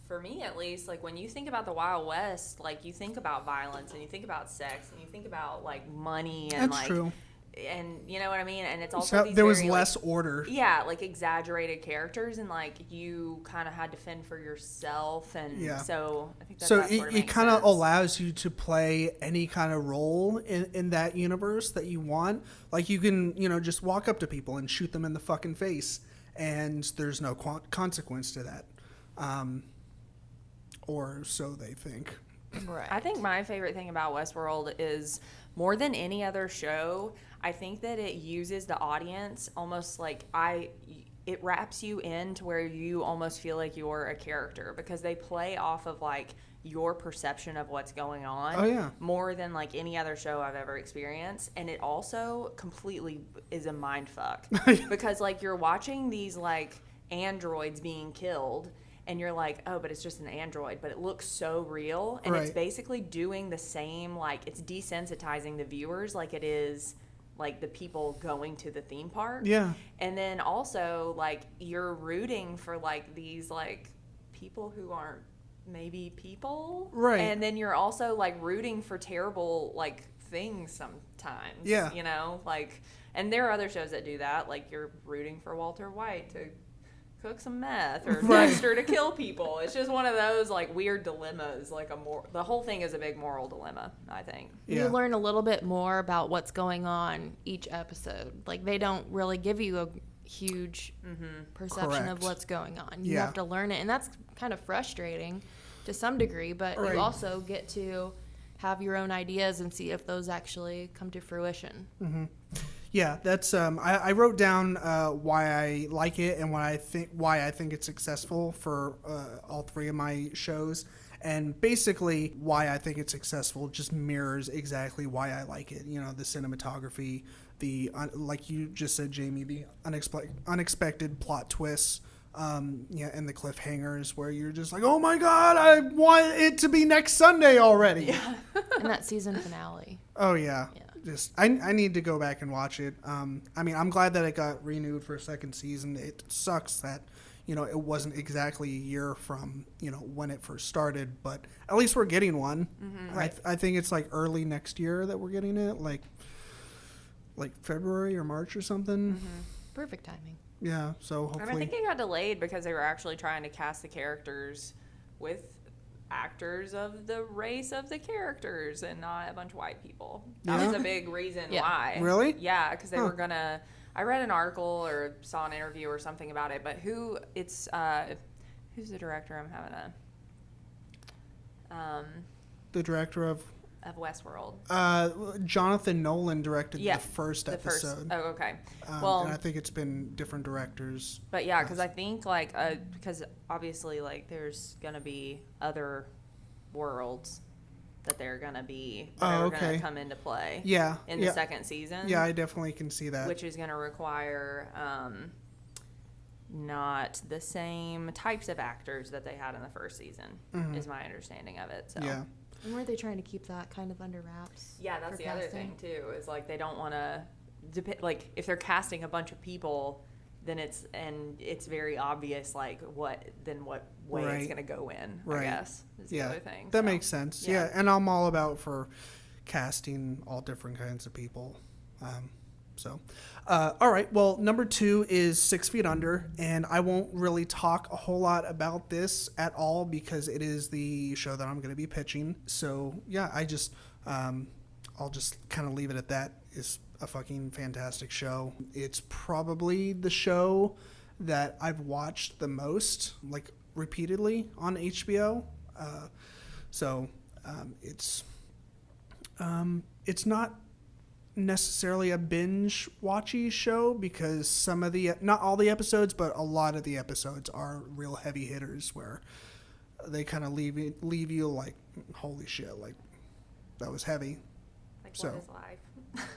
for me at least, when you think about the Wild West, you think about violence and you think about sex and you think about money and that's true. And you know what I mean? And it's also there was less order. Yeah, exaggerated characters and you kind of had to fend for yourself, and so I think it kind of allows you to play any kind of role in that universe that you want. You can just walk up to people and shoot them in the fucking face, and there's no consequence to that, or so they think. Right. I think my favorite thing about Westworld is, more than any other show, I think that it uses the audience almost it wraps you in to where you almost feel like you're a character, because they play off of your perception of what's going on. Oh, yeah. More than any other show I've ever experienced. And it also completely is a mind fuck because you're watching these androids being killed, and you're like, oh, but it's just an android, but it looks so real. And It's basically doing the same, it's desensitizing the viewers like it is the people going to the theme park. Yeah. And then also, you're rooting for, these, people who aren't maybe people. Right. And then you're also, rooting for terrible, things sometimes. Yeah. And there are other shows that do that. You're rooting for Walter White to cook some meth or Right. Dexter to kill people. It's just one of those like weird dilemmas. Like the whole thing is a big moral dilemma, I think. Yeah. You learn a little bit more about what's going on each episode. Like they don't really give you a huge perception Correct. of what's going on. You Yeah. have to learn it, and that's kind of frustrating to some degree, but Right. you also get to have your own ideas and see if those actually come to fruition. Yeah, that's I wrote down why I like it and why I think it's successful for all three of my shows, and basically why I think it's successful just mirrors exactly why I like it. You know, the cinematography, the like you just said, Jamie, the unexpected plot twists. Yeah, and the cliffhangers where you're just like, oh my god, I want it to be next Sunday already. Yeah. And that season finale. Oh yeah. Yeah. Just I need to go back and watch it. I mean, I'm glad that it got renewed for a second season. It sucks that, you know, it wasn't exactly a year from, you know, when it first started, but at least we're getting one. Right. I think it's like early next year that we're getting it, like February or March or something. Perfect timing. Yeah, so hopefully. And I think it got delayed because they were actually trying to cast the characters with actors of the race of the characters and not a bunch of white people. That was a big reason why. Really? Yeah, because they were gonna. I read an article or saw an interview or something about it, but who's the director? I'm having the director of Westworld. Jonathan Nolan directed the first the episode. Oh, okay. And I think it's been different directors. But yeah, because I think like because obviously like there's gonna be other worlds that they're gonna be gonna come into play. Yeah. In the second season. Yeah, I definitely can see that. Which is gonna require not the same types of actors that they had in the first season. Is my understanding of it. So. Yeah. And weren't they trying to keep that kind of under wraps? Yeah, that's for the other casting? thing too. Is like they don't want to like if they're casting a bunch of people, then it's very obvious like what way it's gonna go in. I guess is the other thing. That makes sense. Yeah, and I'm all about for casting all different kinds of people. All right. Well, number 2 is 6 Feet Under, and I won't really talk a whole lot about this at all because it is the show that I'm going to be pitching. So yeah, I'll just kind of leave it at that. It's a fucking fantastic show. It's probably the show that I've watched the most, like repeatedly on HBO. It's not necessarily a binge watchy show because not all the episodes, but a lot of the episodes are real heavy hitters where they kind of leave you like, holy shit, like that was heavy. Like So. what is life?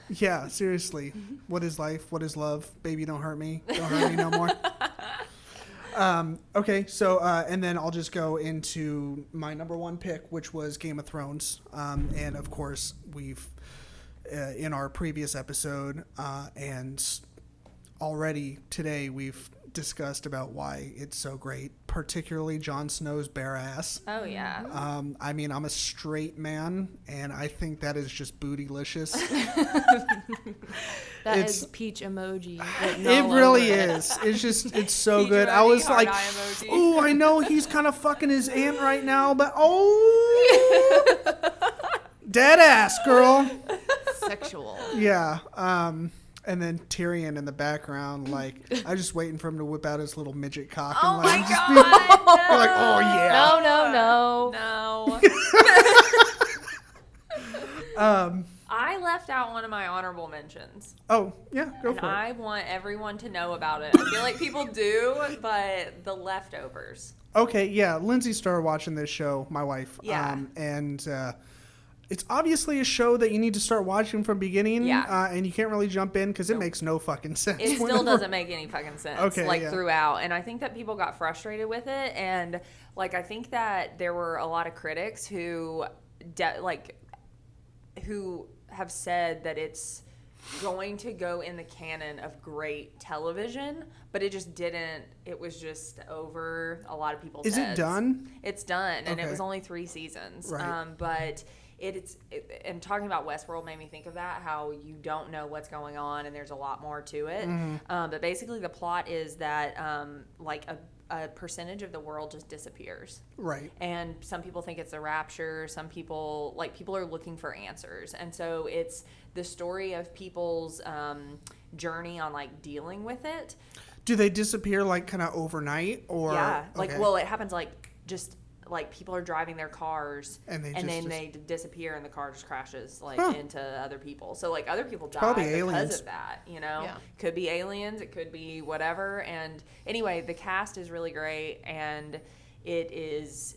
Yeah, seriously. What is life? What is love? Baby, don't hurt me. Don't hurt me no more. Okay, so and then I'll just go into my number 1 pick, which was Game of Thrones. And of course, we've in our previous episode and already today we've discussed about why it's so great, particularly Jon Snow's bare ass. Oh yeah. I mean, I'm a straight man, and I think that is just bootylicious. It's peach emoji. It really is. It's so Peach good. emoji, I was hard like, eye emoji. oh, I know he's kind of fucking his aunt right now, but oh, dead ass, girl. Sexual. Yeah. And then Tyrion in the background, like, I was just waiting for him to whip out his little midget cock and like just be like, oh yeah. No. I left out one of my honorable mentions. Oh yeah, go And for it. I want everyone to know about it. I feel like people do, but The Leftovers. Okay, yeah. Lindsay started watching this show, my wife. Yeah. And it's obviously a show that you need to start watching from beginning. Yeah. And you can't really jump in because it makes no fucking sense. It still doesn't make any fucking sense. Okay, like yeah. throughout. And I think that people got frustrated with it. And like, I think that there were a lot of critics who have said that it's going to go in the canon of great television, but it just didn't. It was just over a lot of people's Is heads. it done? It's done, and it Okay. was only 3 seasons. Right. But and talking about Westworld made me think of that, how you don't know what's going on and there's a lot more to it. But basically the plot is that like a percentage of the world just disappears. Right. And some people think it's a rapture. Some people, people are looking for answers. And so it's the story of people's journey on, dealing with it. Do they disappear, kind of overnight? Or yeah. Okay. Well, it happens, just... people are driving their cars and they disappear and the car just crashes into other people. So other people die probably because aliens. of that, you know? Yeah. Could be aliens, it could be whatever. And anyway, the cast is really great, and it's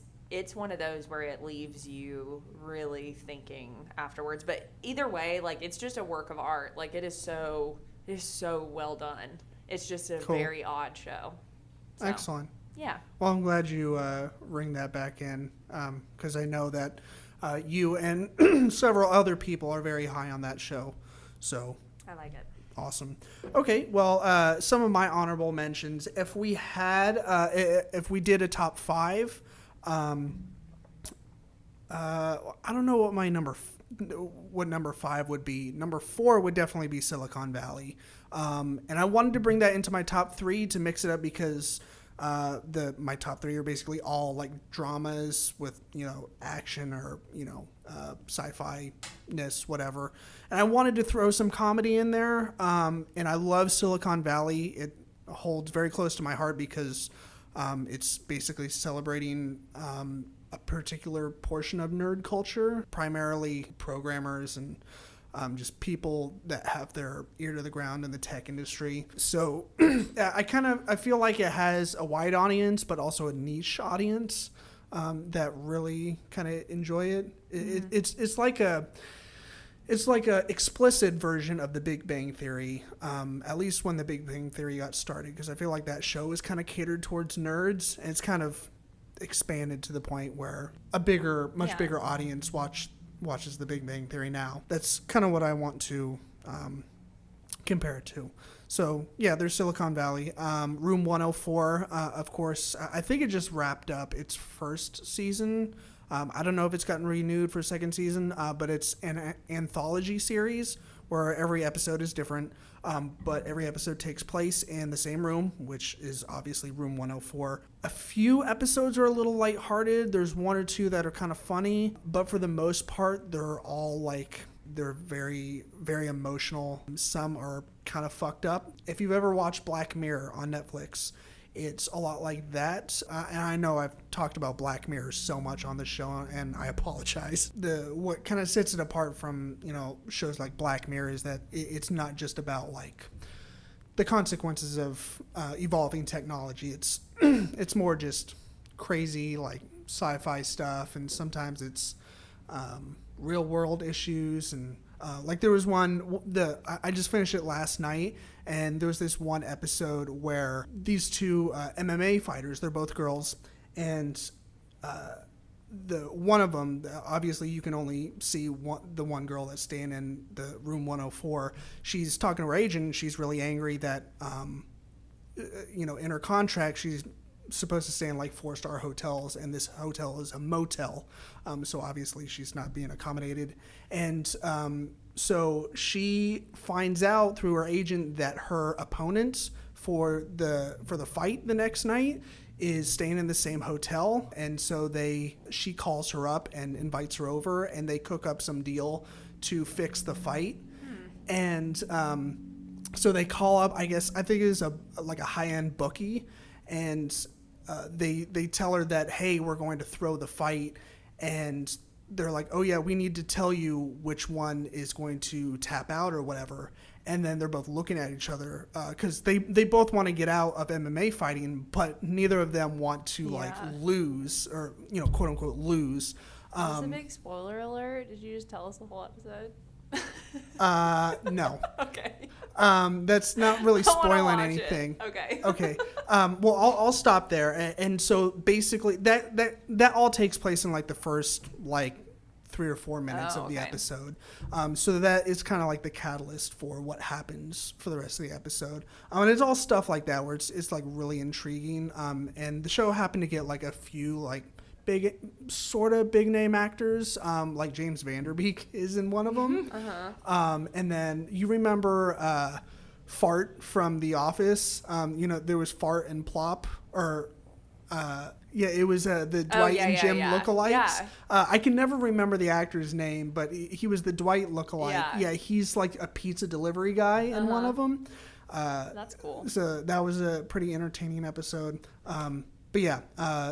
one of those where it leaves you really thinking afterwards. But either way, it's just a work of art. It is so well done. It's just a very odd show. So. Excellent. Yeah. Well, I'm glad you ring that back in, because I know that you and several other people are very high on that show. So I like it. Awesome. Okay, well, some of my honorable mentions. If we did a top 5, I don't know what my number 5 would be. Number 4 would definitely be Silicon Valley, and I wanted to bring that into my top 3 to mix it up because. My top 3 are basically all dramas with action or sci-fi-ness, whatever, and I wanted to throw some comedy in there, and I love Silicon Valley. It holds very close to my heart because it's basically celebrating a particular portion of nerd culture, primarily programmers and just people that have their ear to the ground in the tech industry. So I feel like it has a wide audience, but also a niche audience that really kind of enjoy it. Mm-hmm. It's like a explicit version of The Big Bang Theory, at least when The Big Bang Theory got started, because I feel like that show is kind of catered towards nerds, and it's kind of expanded to the point where a much bigger audience watches The Big Bang Theory now. That's kind of what I want to compare it to. So yeah, there's Silicon Valley. Room 104, of course, I think it just wrapped up its first season. I don't know if it's gotten renewed for a second season, but it's an anthology series where every episode is different, but every episode takes place in the same room, which is obviously room 104. A few episodes are a little lighthearted. There's 1 or 2 that are kind of funny, but for the most part, they're all they're very, very emotional. Some are kind of fucked up. If you've ever watched Black Mirror on Netflix, it's a lot like that. And I know I've talked about Black Mirror so much on the show, and I apologize. What kind of sets it apart from, shows like Black Mirror is that it's not just about the consequences of evolving technology. It's more just crazy sci-fi stuff, and sometimes it's real world issues. And there was one, I just finished it last night, and there was this one episode where these 2 MMA fighters, they're both girls, and the one of them, obviously you can only see the one girl that's staying in the room 104. She's talking to her agent, and she's really angry that in her contract she's supposed to stay in 4-star hotels, and this hotel is a motel, so obviously she's not being accommodated. And so she finds out through her agent that her opponent for the fight the next night is staying in the same hotel, and so she calls her up and invites her over, and they cook up some deal to fix the fight. And so they call up, I think it is a high-end bookie, and they tell her that, hey, we're going to throw the fight, and they're like, oh yeah, we need to tell you which one is going to tap out or whatever. And then they're both looking at each other because they both want to get out of MMA fighting, but neither of them want to lose, or quote unquote lose. Is a big spoiler alert? Did you just tell us the whole episode? No. Okay. That's not really spoiling anything. Okay. Okay. Well, I'll stop there. And so basically that all takes place in the first 3 or 4 minutes of the episode. So that is kind of the catalyst for what happens for the rest of the episode. And it's all stuff like that where it's really intriguing. And the show happened to get a few sort of big name actors, like James Vanderbeek is in one of them. And then you remember Fart from The Office. There was Fart and Plop, or it was the Dwight and Jim lookalikes. Yeah. I can never remember the actor's name, but he was the Dwight lookalike. Yeah. He's like a pizza delivery guy in one of them. That's cool. So that was a pretty entertaining episode. But yeah,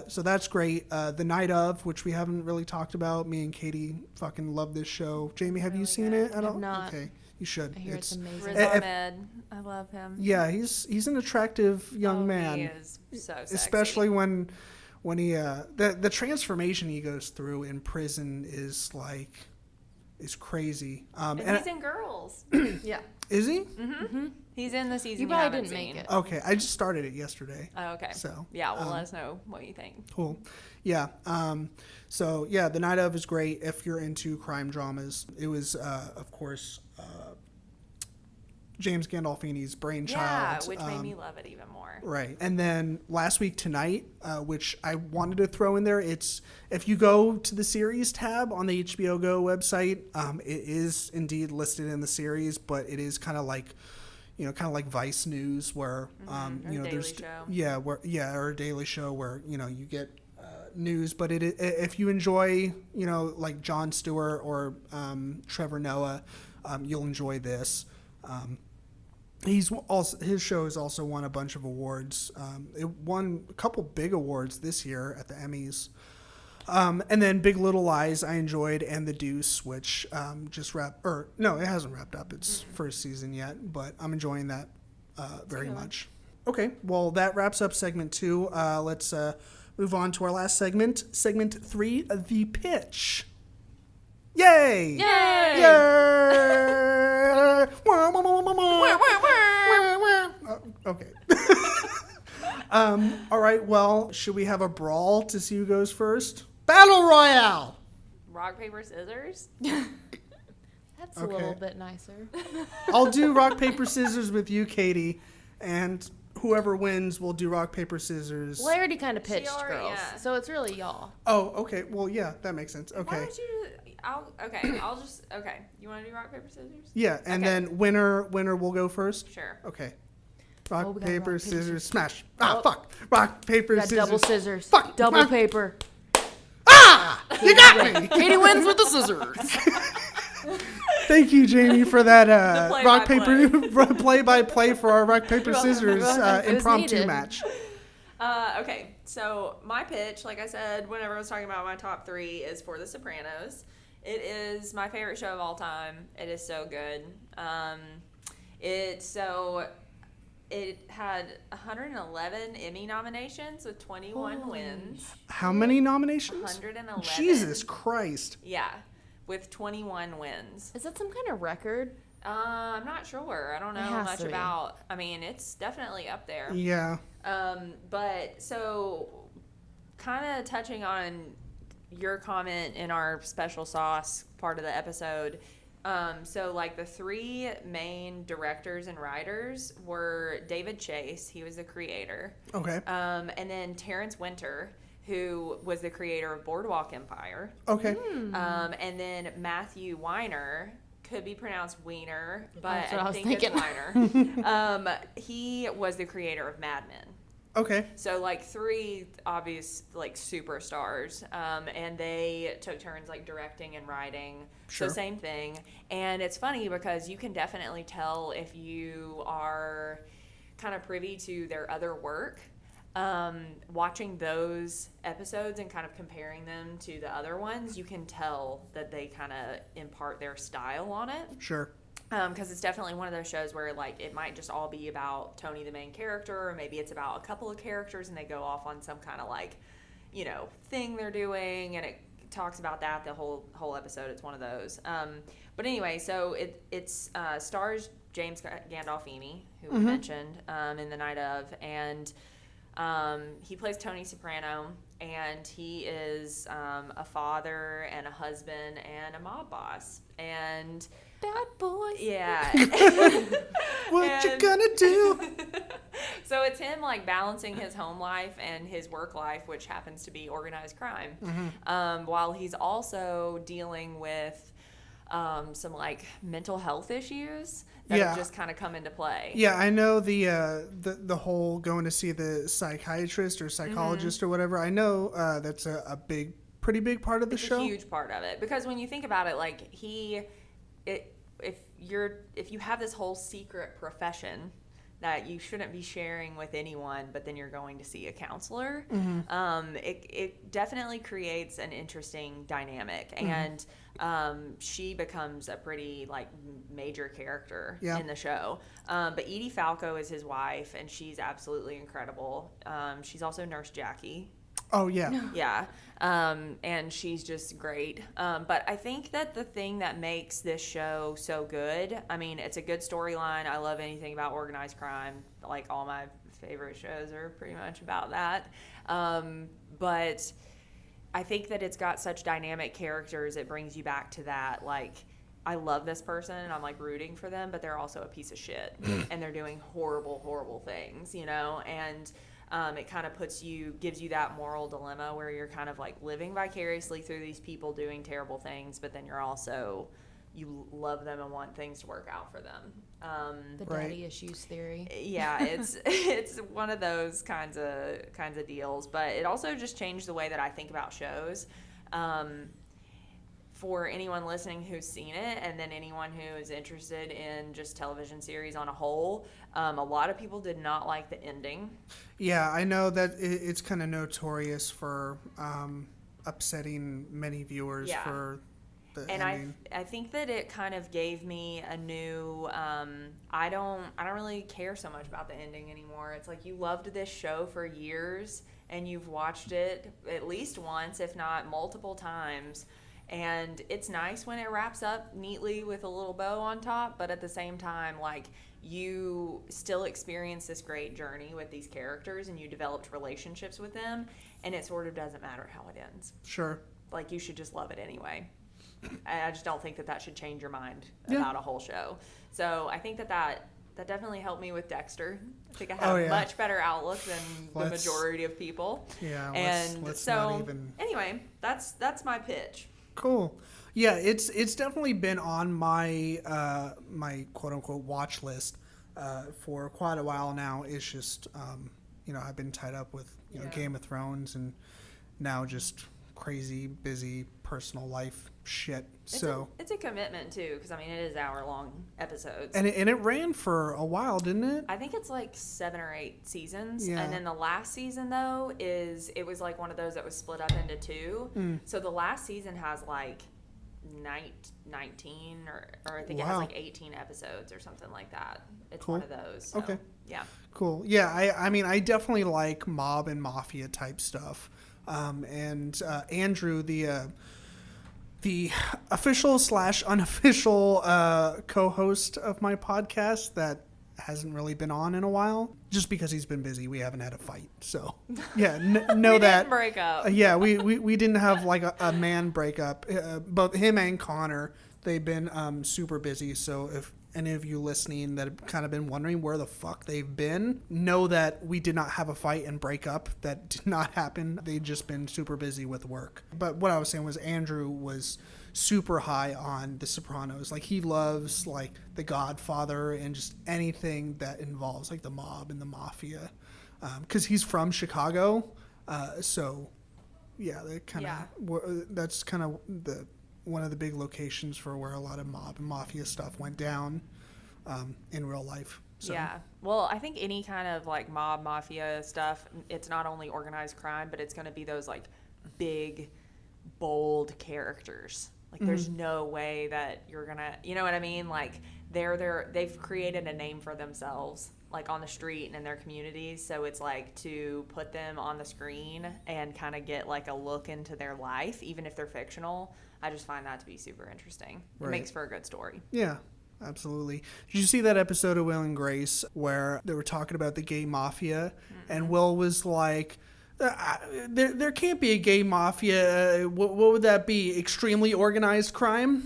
so that's great. The Night Of, which we haven't really talked about. Me and Catie fucking love this show. Jamie, have you seen it at all? Not. Okay, you should. I hear it's amazing. Riz Ahmed, I love him. Yeah, he's an attractive young man. He is so sexy. Especially when he the transformation he goes through in prison is crazy. And he's in Girls. Yeah. Is he? Mm-hmm. He's in the season You probably didn't make it. Okay, I just started it yesterday. Oh, okay. So yeah, well, let us know what you think. Cool. Yeah. So yeah, The Night Of is great if you're into crime dramas. It was, of course, James Gandolfini's brainchild. Yeah, which made me love it even more. Right. And then Last Week Tonight, which I wanted to throw in there. It's if you go to the series tab on the HBO Go website, it is indeed listed in the series, but it is kind of like Vice News, where there's or a Daily Show where you get news. But if you enjoy like Jon Stewart or Trevor Noah, you'll enjoy this. His show has also won a bunch of awards. It won a couple big awards this year at the Emmys. And then Big Little Lies I enjoyed, and The Deuce, which it hasn't wrapped up its first season yet, but I'm enjoying that very much. Okay, well, that wraps up segment 2. Let's move on to our last segment, segment 3, The Pitch. Yay! Yay! Yay! Okay. All right, well, should we have a brawl to see who goes first? Battle Royale! Rock, paper, scissors? That's a little bit nicer. I'll do rock, paper, scissors with you, Catie, and whoever wins will do rock, paper, scissors. Well, I already kind of pitched, girls, so it's really y'all. Oh, okay. Well, yeah, that makes sense. Okay. Why don't you... You want to do rock, paper, scissors? Yeah, and then winner will go first? Sure. Okay. Rock, we got paper, rock, paper, scissors, smash. Ah, fuck. Rock, paper, scissors. Double scissors. Fuck. Double paper. Ah! You got me! Katie wins with the scissors. Thank you, Jamie, for that rock, play-by-play. paper play-by-play for our rock, paper, scissors impromptu match. Okay, so my pitch, like I said, whenever I was talking about my top 3, is for The Sopranos. It is my favorite show of all time. It is so good. It had 111 Emmy nominations with 21 wins. How many nominations? 111. Jesus Christ. Yeah, with 21 wins. Is that some kind of record? I'm not sure. I don't know much about. I mean, it's definitely up there. Yeah. But so, kind of touching on your comment in our special sauce part of the episode. So like the 3 main directors and writers were David Chase, he was the creator. Okay. And then Terrence Winter, who was the creator of Boardwalk Empire. Okay. And then Matthew Weiner, could be pronounced Wiener, but I think it's Weiner. He was the creator of Mad Men. Okay. So like 3 obvious like superstars, and they took turns like directing and writing. Sure. So same thing. And it's funny because you can definitely tell if you are kind of privy to their other work. Watching those episodes and kind of comparing them to the other ones, you can tell that they kind of impart their style on it. Sure. Because it's definitely one of those shows where like it might just all be about Tony the main character, or maybe it's about a couple of characters and they go off on some kind of like, thing they're doing, and it talks about that the whole episode. It's one of those. But anyway, so it's stars James Gandolfini, who we mentioned in The Night Of, and he plays Tony Soprano, and he is a father and a husband and a mob boss. And bad boys. Yeah. What you gonna do? So it's him like balancing his home life and his work life, which happens to be organized crime, while he's also dealing with some like mental health issues that have just kind of come into play. Yeah, I know the whole going to see the psychiatrist or psychologist or whatever. I know that's a pretty big part of the show. It's a huge part of it, because when you think about it, like if you have this whole secret profession that you shouldn't be sharing with anyone, but then you're going to see a counselor, it definitely creates an interesting dynamic. And she becomes a pretty like major character in the show. But Edie Falco is his wife, and she's absolutely incredible. She's also Nurse Jackie. Oh, yeah. Yeah. And she's just great. But I think that the thing that makes this show so good, I mean, it's a good storyline. I love anything about organized crime. Like, all my favorite shows are pretty much about that. But I think that it's got such dynamic characters. It brings you back to that, like, I love this person and I'm like rooting for them, but they're also a piece of shit and they're doing horrible, horrible things, you know? And it kind of gives you that moral dilemma where you're kind of like living vicariously through these people doing terrible things, but then you love them and want things to work out for them. The daddy issues theory. Yeah, it's one of those kinds of deals, but it also just changed the way that I think about shows. For anyone listening who's seen it, and then anyone who is interested in just television series on a whole, a lot of people did not like the ending. Yeah, I know that it's kind of notorious for upsetting many viewers for the ending. I think that it kind of gave me a new I don't really care so much about the ending anymore. It's like, you loved this show for years and you've watched it at least once, if not multiple times. And it's nice when it wraps up neatly with a little bow on top, but at the same time, like, you still experience this great journey with these characters and you developed relationships with them, and it sort of doesn't matter how it ends. Sure. Like, you should just love it anyway. I just don't think that should change your mind about a whole show. So I think that definitely helped me with Dexter. I think I have a much better outlook than the majority of people. Yeah, and let's so not even... Anyway, that's my pitch. Cool. Yeah, it's definitely been on my my quote unquote watch list for quite a while now. It's just I've been tied up with Game of Thrones and now just crazy busy personal life shit. It's a commitment too, because I mean, it is hour-long episodes, and it ran for a while, didn't it? I think it's like 7 or 8 seasons, yeah. And then the last season though it was like one of those that was split up into 2. So the last season has like 19 or I think it has like 18 episodes or something like that. It's cool. One of those. So, okay. Yeah. Cool. Yeah. I mean, I definitely like mob and mafia type stuff. And Andrew, the official / unofficial co-host of my podcast that hasn't really been on in a while, just because he's been busy. We haven't had a fight, so yeah, know we that didn't break up. Yeah, we didn't have like a man breakup. Both him and Connor, they've been super busy. So if any of you listening that have kind of been wondering where the fuck they've been, know that we did not have a fight and break up. That did not happen. They've just been super busy with work. But what I was saying was Andrew was super high on The Sopranos. Like, he loves like The Godfather and just anything that involves like the mob and the mafia, because he's from Chicago. So yeah, that's kind of one of the big locations for where a lot of mob and mafia stuff went down in real life. So. Yeah. Well, I think any kind of like mob mafia stuff, it's not only organized crime, but it's going to be those like big, bold characters. Like, there's no way that you're going to, you know what I mean? Like, they've created a name for themselves, like on the street and in their communities. So it's like, to put them on the screen and kind of get like a look into their life, even if they're fictional, I just find that to be super interesting. Right. It makes for a good story. Yeah, absolutely. Did you see that episode of Will and Grace where they were talking about the gay mafia? And Will was like, there can't be a gay mafia. What would that be? Extremely organized crime?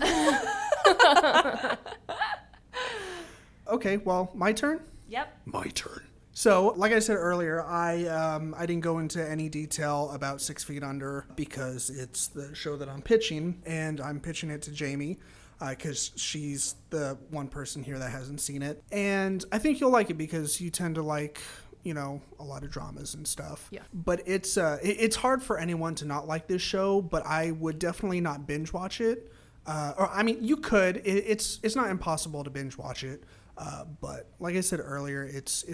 Okay, well, my turn? Yep. My turn. So, like I said earlier, I didn't go into any detail about 6 Feet Under because it's the show that I'm pitching, and I'm pitching it to Jaime because she's the one person here that hasn't seen it. And I think you'll like it because you tend to like, you know, a lot of dramas and stuff. Yeah. But it's hard for anyone to not like this show, but I would definitely not binge watch it. Or I mean, you could. It's not impossible to binge watch it. But like I said earlier, it's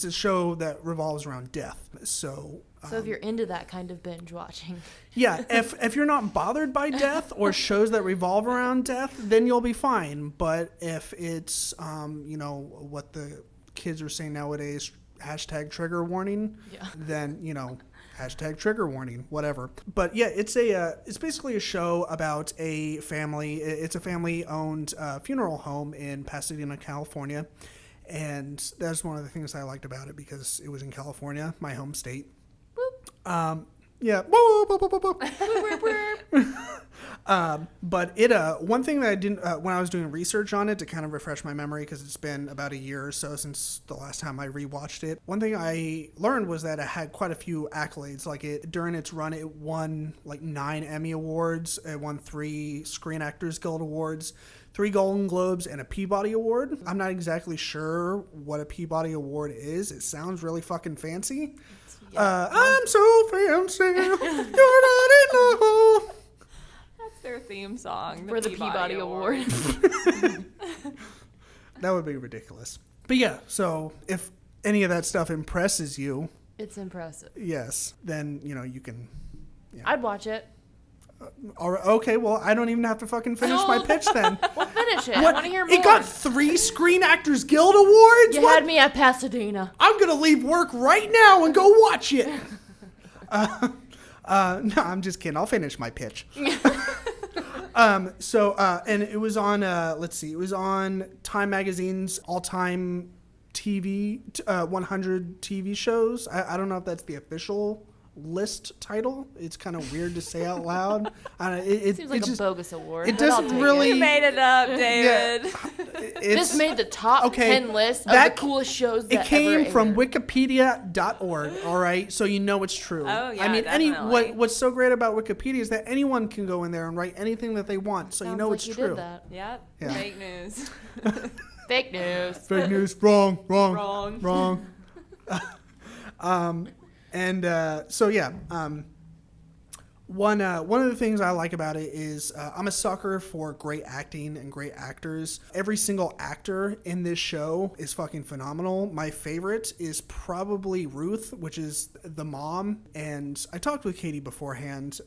a show that revolves around death. So if you're into that kind of binge watching. yeah, if you're not bothered by death or shows that revolve around death, then you'll be fine. But if it's you know, what the kids are saying nowadays, hashtag trigger warning, then, you know, hashtag trigger warning, whatever. But yeah, it's basically a show about a family. It's a family-owned funeral home in Pasadena, California. And that's one of the things I liked about it because it was in California, my home state. Boop. Yeah. Boop, boop, boop, boop, boop. But one thing that I didn't, when I was doing research on it to kind of refresh my memory, because it's been about a year or so since the last time I rewatched it, one thing I learned was that it had quite a few accolades. Like during its run, it won like 9 Emmy Awards. It won 3 Screen Actors Guild Awards, 3 Golden Globes, and a Peabody Award. I'm not exactly sure what a Peabody Award is. It sounds really fucking fancy. Yeah. I'm so fancy, you already know. That's their theme song. For the Peabody Award. That would be ridiculous. But yeah, so if any of that stuff impresses you. It's impressive. Yes, then, you know, you can. Yeah. I'd watch it. All right, okay, well, I don't even have to fucking finish my pitch then. Well, finish it. I want to hear more. It got 3 Screen Actors Guild Awards? You had me at Pasadena. I'm going to leave work right now and go watch it. No, I'm just kidding. I'll finish my pitch. And it was on, it was on Time Magazine's all-time TV, 100 TV shows. I don't know if that's the official list title. It's kind of weird to say out loud. It seems like a bogus award. It doesn't really. You made it up, David. Yeah, this made the top 10 list of the coolest shows that it came ever from aired. Wikipedia.org. All right, so you know it's true. Oh yeah, I mean, definitely. what's so great about Wikipedia is that anyone can go in there and write anything that they want. So Sounds you know like it's you true. Did that. Yep. Yeah. Fake news. Fake news. Fake news. Wrong. Wrong. One of the things I like about it is I'm a sucker for great acting and great actors. Every single actor in this show is fucking phenomenal. My favorite is probably Ruth, which is the mom. And I talked with Catie beforehand,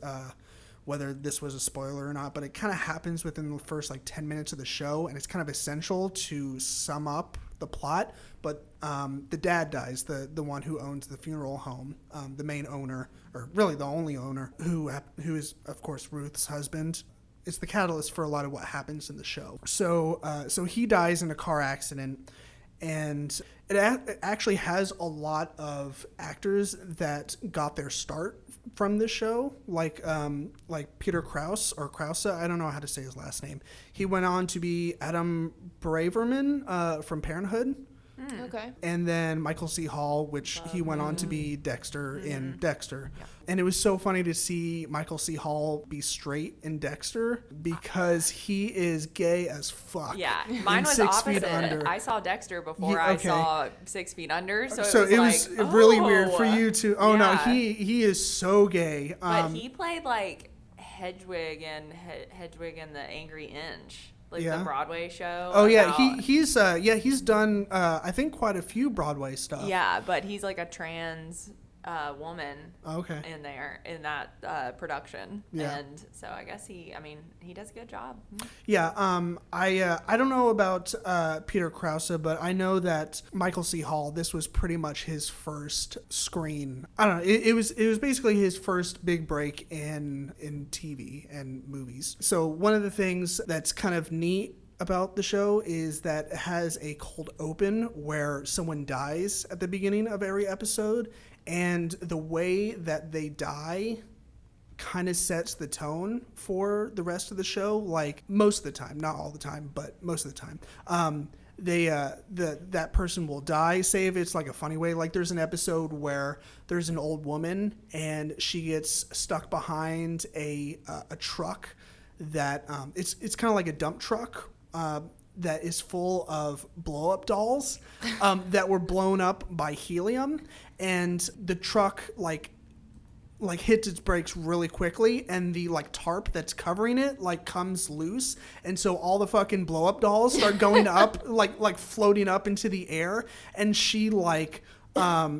whether this was a spoiler or not, but it kind of happens within the first like 10 minutes of the show, and it's kind of essential to sum up the plot. But the dad dies, the one who owns the funeral home, the main owner, or really the only owner, who is, of course, Ruth's husband. It's the catalyst for a lot of what happens in the show. So he dies in a car accident, and it actually has a lot of actors that got their start from this show, like Peter Krause, I don't know how to say his last name. He went on to be Adam Braverman from Parenthood. Okay. And then Michael C. Hall, which he went on to be Dexter in Dexter. Yeah. And it was so funny to see Michael C. Hall be straight in Dexter because he is gay as fuck. Yeah, mine was 6 opposite. Feet Under. I saw Dexter before I saw 6 Feet Under, so it was like, really weird for you to. Oh yeah. no, he is so gay. But he played like Hedwig and the Angry Inch. Like the Broadway show. Oh yeah, he's done I think quite a few Broadway stuff. Yeah, but he's like a trans woman in that production. Yeah. And so I guess he does a good job. Yeah, I don't know about Peter Krause, but I know that Michael C. Hall, this was pretty much his first screen. I don't know, it was basically his first big break in TV and movies. So one of the things that's kind of neat about the show is that it has a cold open where someone dies at the beginning of every episode, and the way that they die kind of sets the tone for the rest of the show. Like most of the time, not all the time, but most of the time. that person will die. Say if it's like a funny way, like there's an episode where there's an old woman and she gets stuck behind a truck that it's kind of like a dump truck that is full of blow up dolls that were blown up by helium, and the truck like hits its brakes really quickly, and the like tarp that's covering it like comes loose, and so all the fucking blow up dolls start going up like floating up into the air, and she like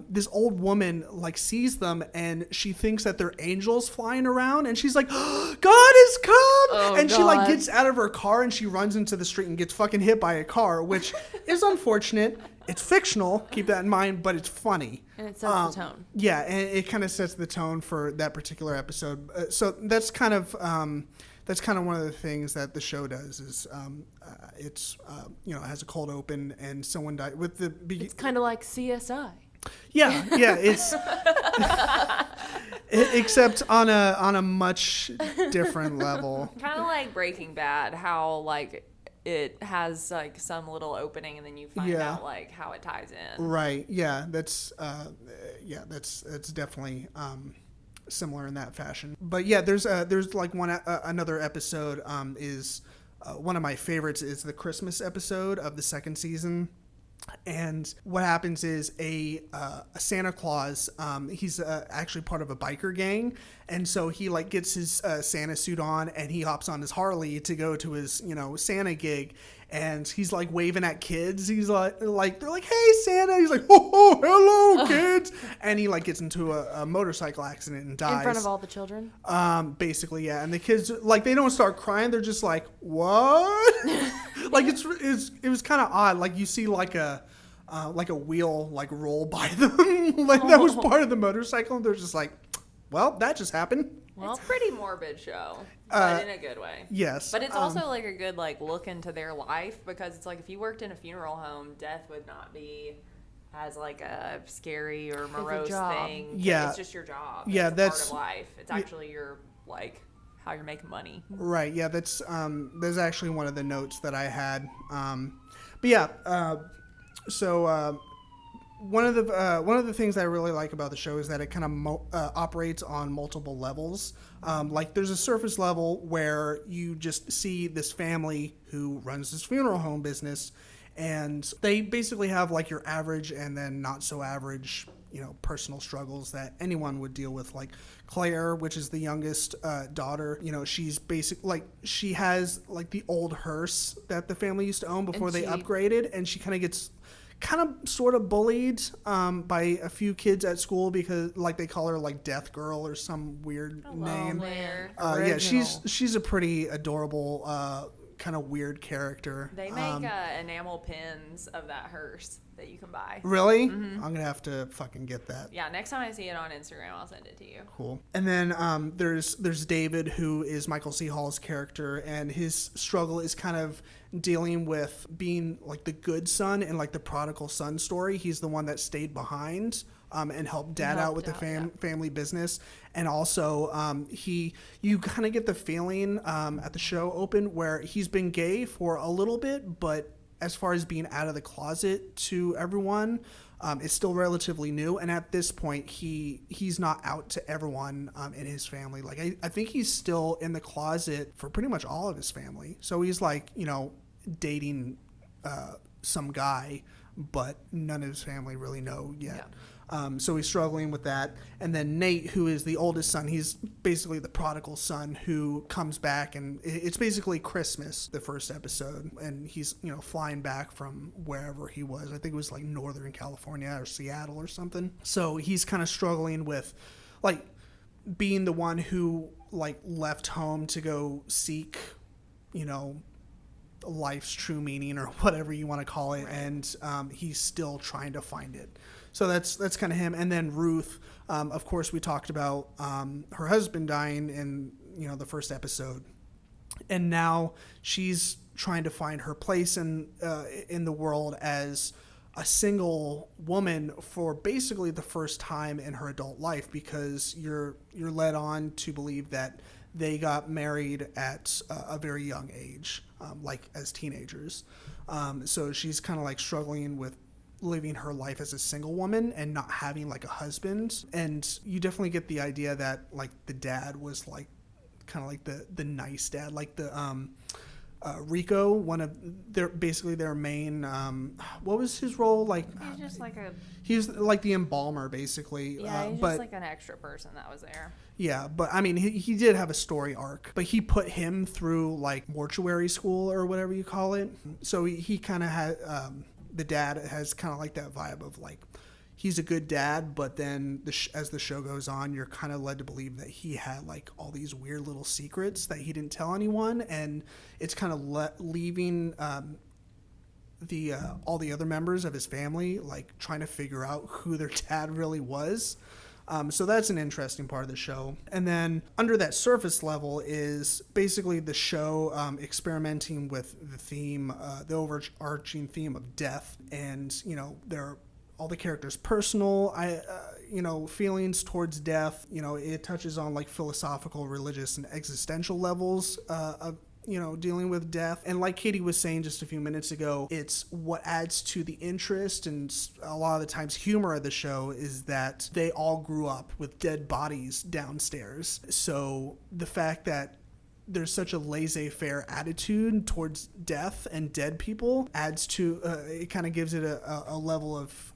this old woman like sees them and she thinks that they're angels flying around, and she's like, oh, God has come, and God. She like gets out of her car and she runs into the street and gets fucking hit by a car, which is unfortunate. It's fictional, keep that in mind, but it's funny. And it sets the tone. Yeah, and it kind of sets the tone for that particular episode. So that's kind of one of the things that the show does is it's it has a cold open and someone died with the. It's kind of like CSI. Yeah, it's except on a much different level. Kind of like Breaking Bad, how like it has like some little opening and then you find out like how it ties in. Right. Yeah. That's definitely similar in that fashion. But yeah, there's like another episode is one of my favorites is the Christmas episode of the second season. And what happens is a Santa Claus, he's actually part of a biker gang. And so he like gets his Santa suit on and he hops on his Harley to go to his, Santa gig. And he's like waving at kids. He's like they're like, hey, Santa. He's like, oh, hello, kids. And he like gets into a motorcycle accident and dies. In front of all the children? Basically, yeah. And the kids, like, they don't start crying. They're just like, what? Like, it was kind of odd. Like, you see like a wheel like roll by them. Like, that was part of the motorcycle. And they're just like, well, that just happened. Well, it's a pretty morbid show, but in a good way. Yes. But it's also like a good like look into their life, because it's like if you worked in a funeral home, death would not be as like a scary or morose thing. Yeah. It's just your job. Yeah, it's that's part of life. It's actually your like how you're making money. Right. Yeah, that's actually one of the notes that I had. But yeah, so one of the things that I really like about the show is that it kind of operates on multiple levels. Like there's a surface level where you just see this family who runs this funeral home business, and they basically have like your average and then not so average, personal struggles that anyone would deal with. Like Claire, which is the youngest daughter, she's she has like the old hearse that the family used to own before they upgraded, and she kind of gets sort of bullied by a few kids at school because like they call her like Death Girl or some weird name. Yeah, she's a pretty adorable kind of weird character. They make enamel pins of that hearse that you can buy. Really? Mm-hmm. I'm gonna have to fucking get that. Yeah, next time I see it on Instagram, I'll send it to you. Cool. And then there's David, who is Michael C. Hall's character, and his struggle is kind of dealing with being like the good son and like the prodigal son story. He's the one that stayed behind and helped dad out with the family business. And also you kind of get the feeling at the show open where he's been gay for a little bit, but as far as being out of the closet to everyone, it's still relatively new. And at this point, he's not out to everyone in his family. Like I think he's still in the closet for pretty much all of his family. So he's like, dating some guy, but none of his family really know yet. Yeah. So he's struggling with that. And then Nate, who is the oldest son, he's basically the prodigal son who comes back, and it's basically Christmas, the first episode, and he's, flying back from wherever he was. I think it was like Northern California or Seattle or something. So he's kind of struggling with like being the one who like left home to go seek, life's true meaning or whatever you want to call it. Right. And he's still trying to find it. So that's kind of him. And then Ruth, of course, we talked about her husband dying in the first episode, and now she's trying to find her place in the world as a single woman for basically the first time in her adult life, because you're led on to believe that they got married at a very young age, like as teenagers. So she's kind of like struggling with living her life as a single woman and not having like a husband. And you definitely get the idea that like the dad was like kind of like the nice dad, like the Rico, one of their main what was his role, like He's just like he was like the embalmer basically. Yeah, he's but just like an extra person that was there. Yeah, but I mean, he did have a story arc, but he put him through like mortuary school or whatever you call it. So he kind of had, the dad has kind of like that vibe of like, he's a good dad, but then as the show goes on, you're kind of led to believe that he had like all these weird little secrets that he didn't tell anyone. And it's kind of leaving all the other members of his family like trying to figure out who their dad really was. So that's an interesting part of the show. And then under that surface level is basically the show experimenting with the theme, the overarching theme of death. And, all the characters' personal, feelings towards death. It touches on like philosophical, religious, and existential levels of dealing with death. And like Catie was saying just a few minutes ago, it's what adds to the interest and a lot of the times humor of the show is that they all grew up with dead bodies downstairs. So the fact that there's such a laissez-faire attitude towards death and dead people adds to, it kind of gives it a level of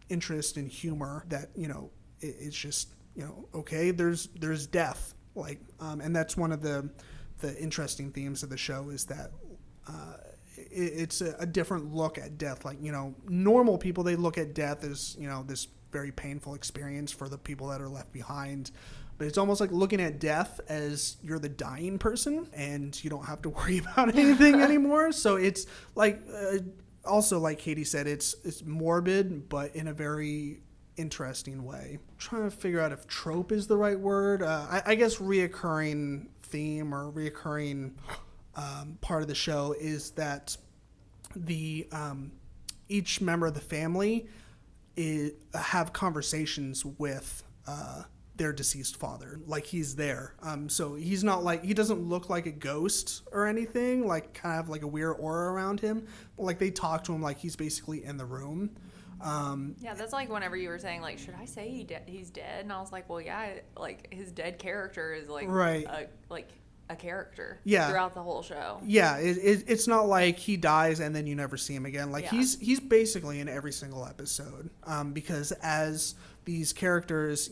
interest and humor that, it's just, okay, there's death. Like, and that's one of the interesting themes of the show is that it's a different look at death. Like, normal people, they look at death as, this very painful experience for the people that are left behind. But it's almost like looking at death as you're the dying person and you don't have to worry about anything anymore. So it's like, also like Catie said, it's morbid, but in a very interesting way. I'm trying to figure out if trope is the right word. I guess reoccurring theme or reoccurring part of the show is that the each member of the family have conversations with their deceased father, like he's there. So he's not like, he doesn't look like a ghost or anything, like kind of like a weird aura around him, but like they talk to him like he's basically in the room. Yeah, that's like whenever you were saying like, should I say he's dead? And I was like, well, yeah, like his dead character is like right. A character throughout the whole show. Yeah, it's not like he dies and then you never see him again. Like he's basically in every single episode, because as these characters,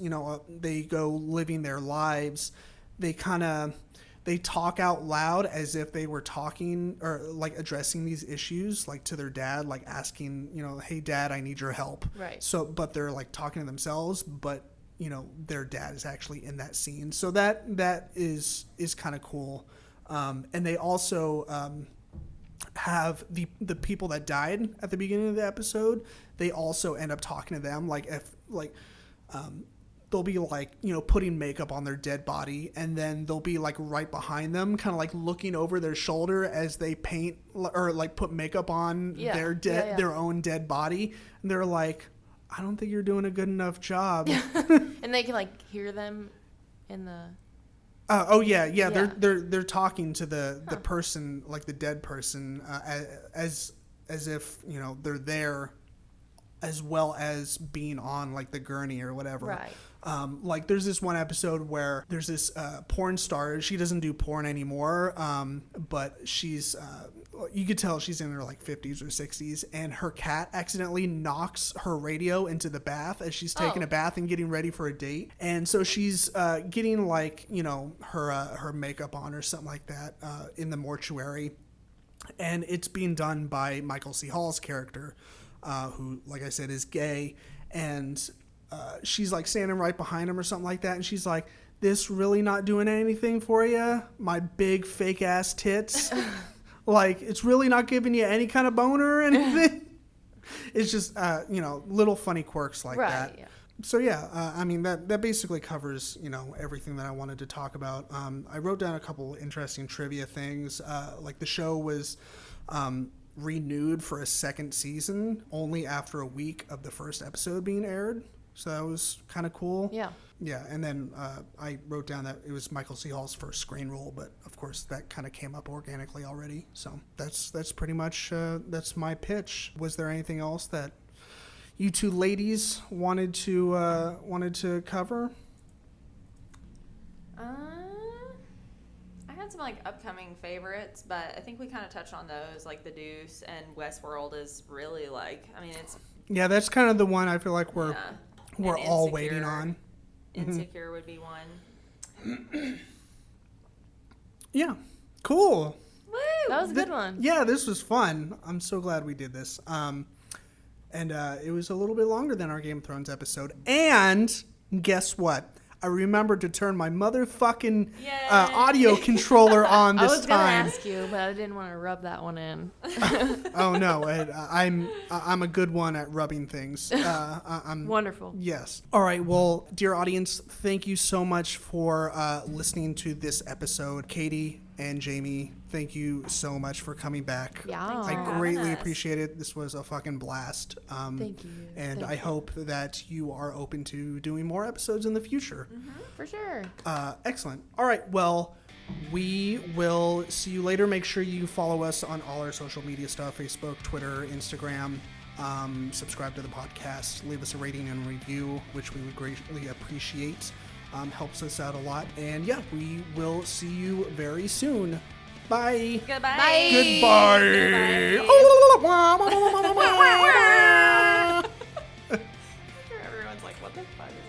they go living their lives, they talk out loud as if they were talking or like addressing these issues like to their dad, like asking, hey dad, I need your help. Right. So, but they're like talking to themselves, but their dad is actually in that scene. So that is kind of cool. And they also have the people that died at the beginning of the episode. They also end up talking to them, like if like they'll be like putting makeup on their dead body, and then they'll be like right behind them, kind of like looking over their shoulder as they paint or like put makeup on their own dead body, and they're like, I don't think you're doing a good enough job. And they can like hear them in the. They're talking to the person, like the dead person, as if they're there, as well as being on like the gurney or whatever. Right. Like there's this one episode where there's this porn star. She doesn't do porn anymore, but she's you could tell she's in her like 50s or 60s, and her cat accidentally knocks her radio into the bath as she's taking a bath and getting ready for a date. And so she's getting like her makeup on or something like that in the mortuary, and it's being done by Michael C. Hall's character, who, like I said, is gay. And she's like standing right behind him or something like that, and she's like, this really not doing anything for you, my big fake ass tits? Like, it's really not giving you any kind of boner or anything? It's just little funny quirks like that. Yeah. So I mean that basically covers everything that I wanted to talk about. I wrote down a couple interesting trivia things. Like the show was renewed for a second season only after a week of the first episode being aired. So that was kind of cool. Yeah. Yeah, and then I wrote down that it was Michael C. Hall's first screen role, but of course that kind of came up organically already. So that's pretty much that's my pitch. Was there anything else that you two ladies wanted to cover? I had some like upcoming favorites, but I think we kind of touched on those. Like The Deuce and Westworld is really like, I mean, it's Yeah, that's kind of the one I feel like we're And all waiting on. Insecure would be one. Yeah, cool. Woo! That was a good one. Yeah, this was fun. I'm so glad we did this. And it was a little bit longer than our Game of Thrones episode. And guess what? I remembered to turn my motherfucking audio controller on this time. I was gonna ask you, but I didn't want to rub that one in. Oh no, I'm a good one at rubbing things. I'm Wonderful. Yes. All right. Well, dear audience, thank you so much for listening to this episode. Catie and Jaime, thank you so much for coming back. Yeah. I having greatly us. appreciate it. This was a fucking blast. Thank you. And Thank I you. hope that you are open to doing more episodes in the future. For sure. Excellent. All right. Well, we will see you later. Make sure you follow us on all our social media stuff, Facebook, Twitter, Instagram. Subscribe to the podcast. Leave us a rating and review, which we would greatly appreciate. Helps us out a lot. And yeah, we will see you very soon. Bye. Goodbye. Goodbye. Everyone's like, what the fuck is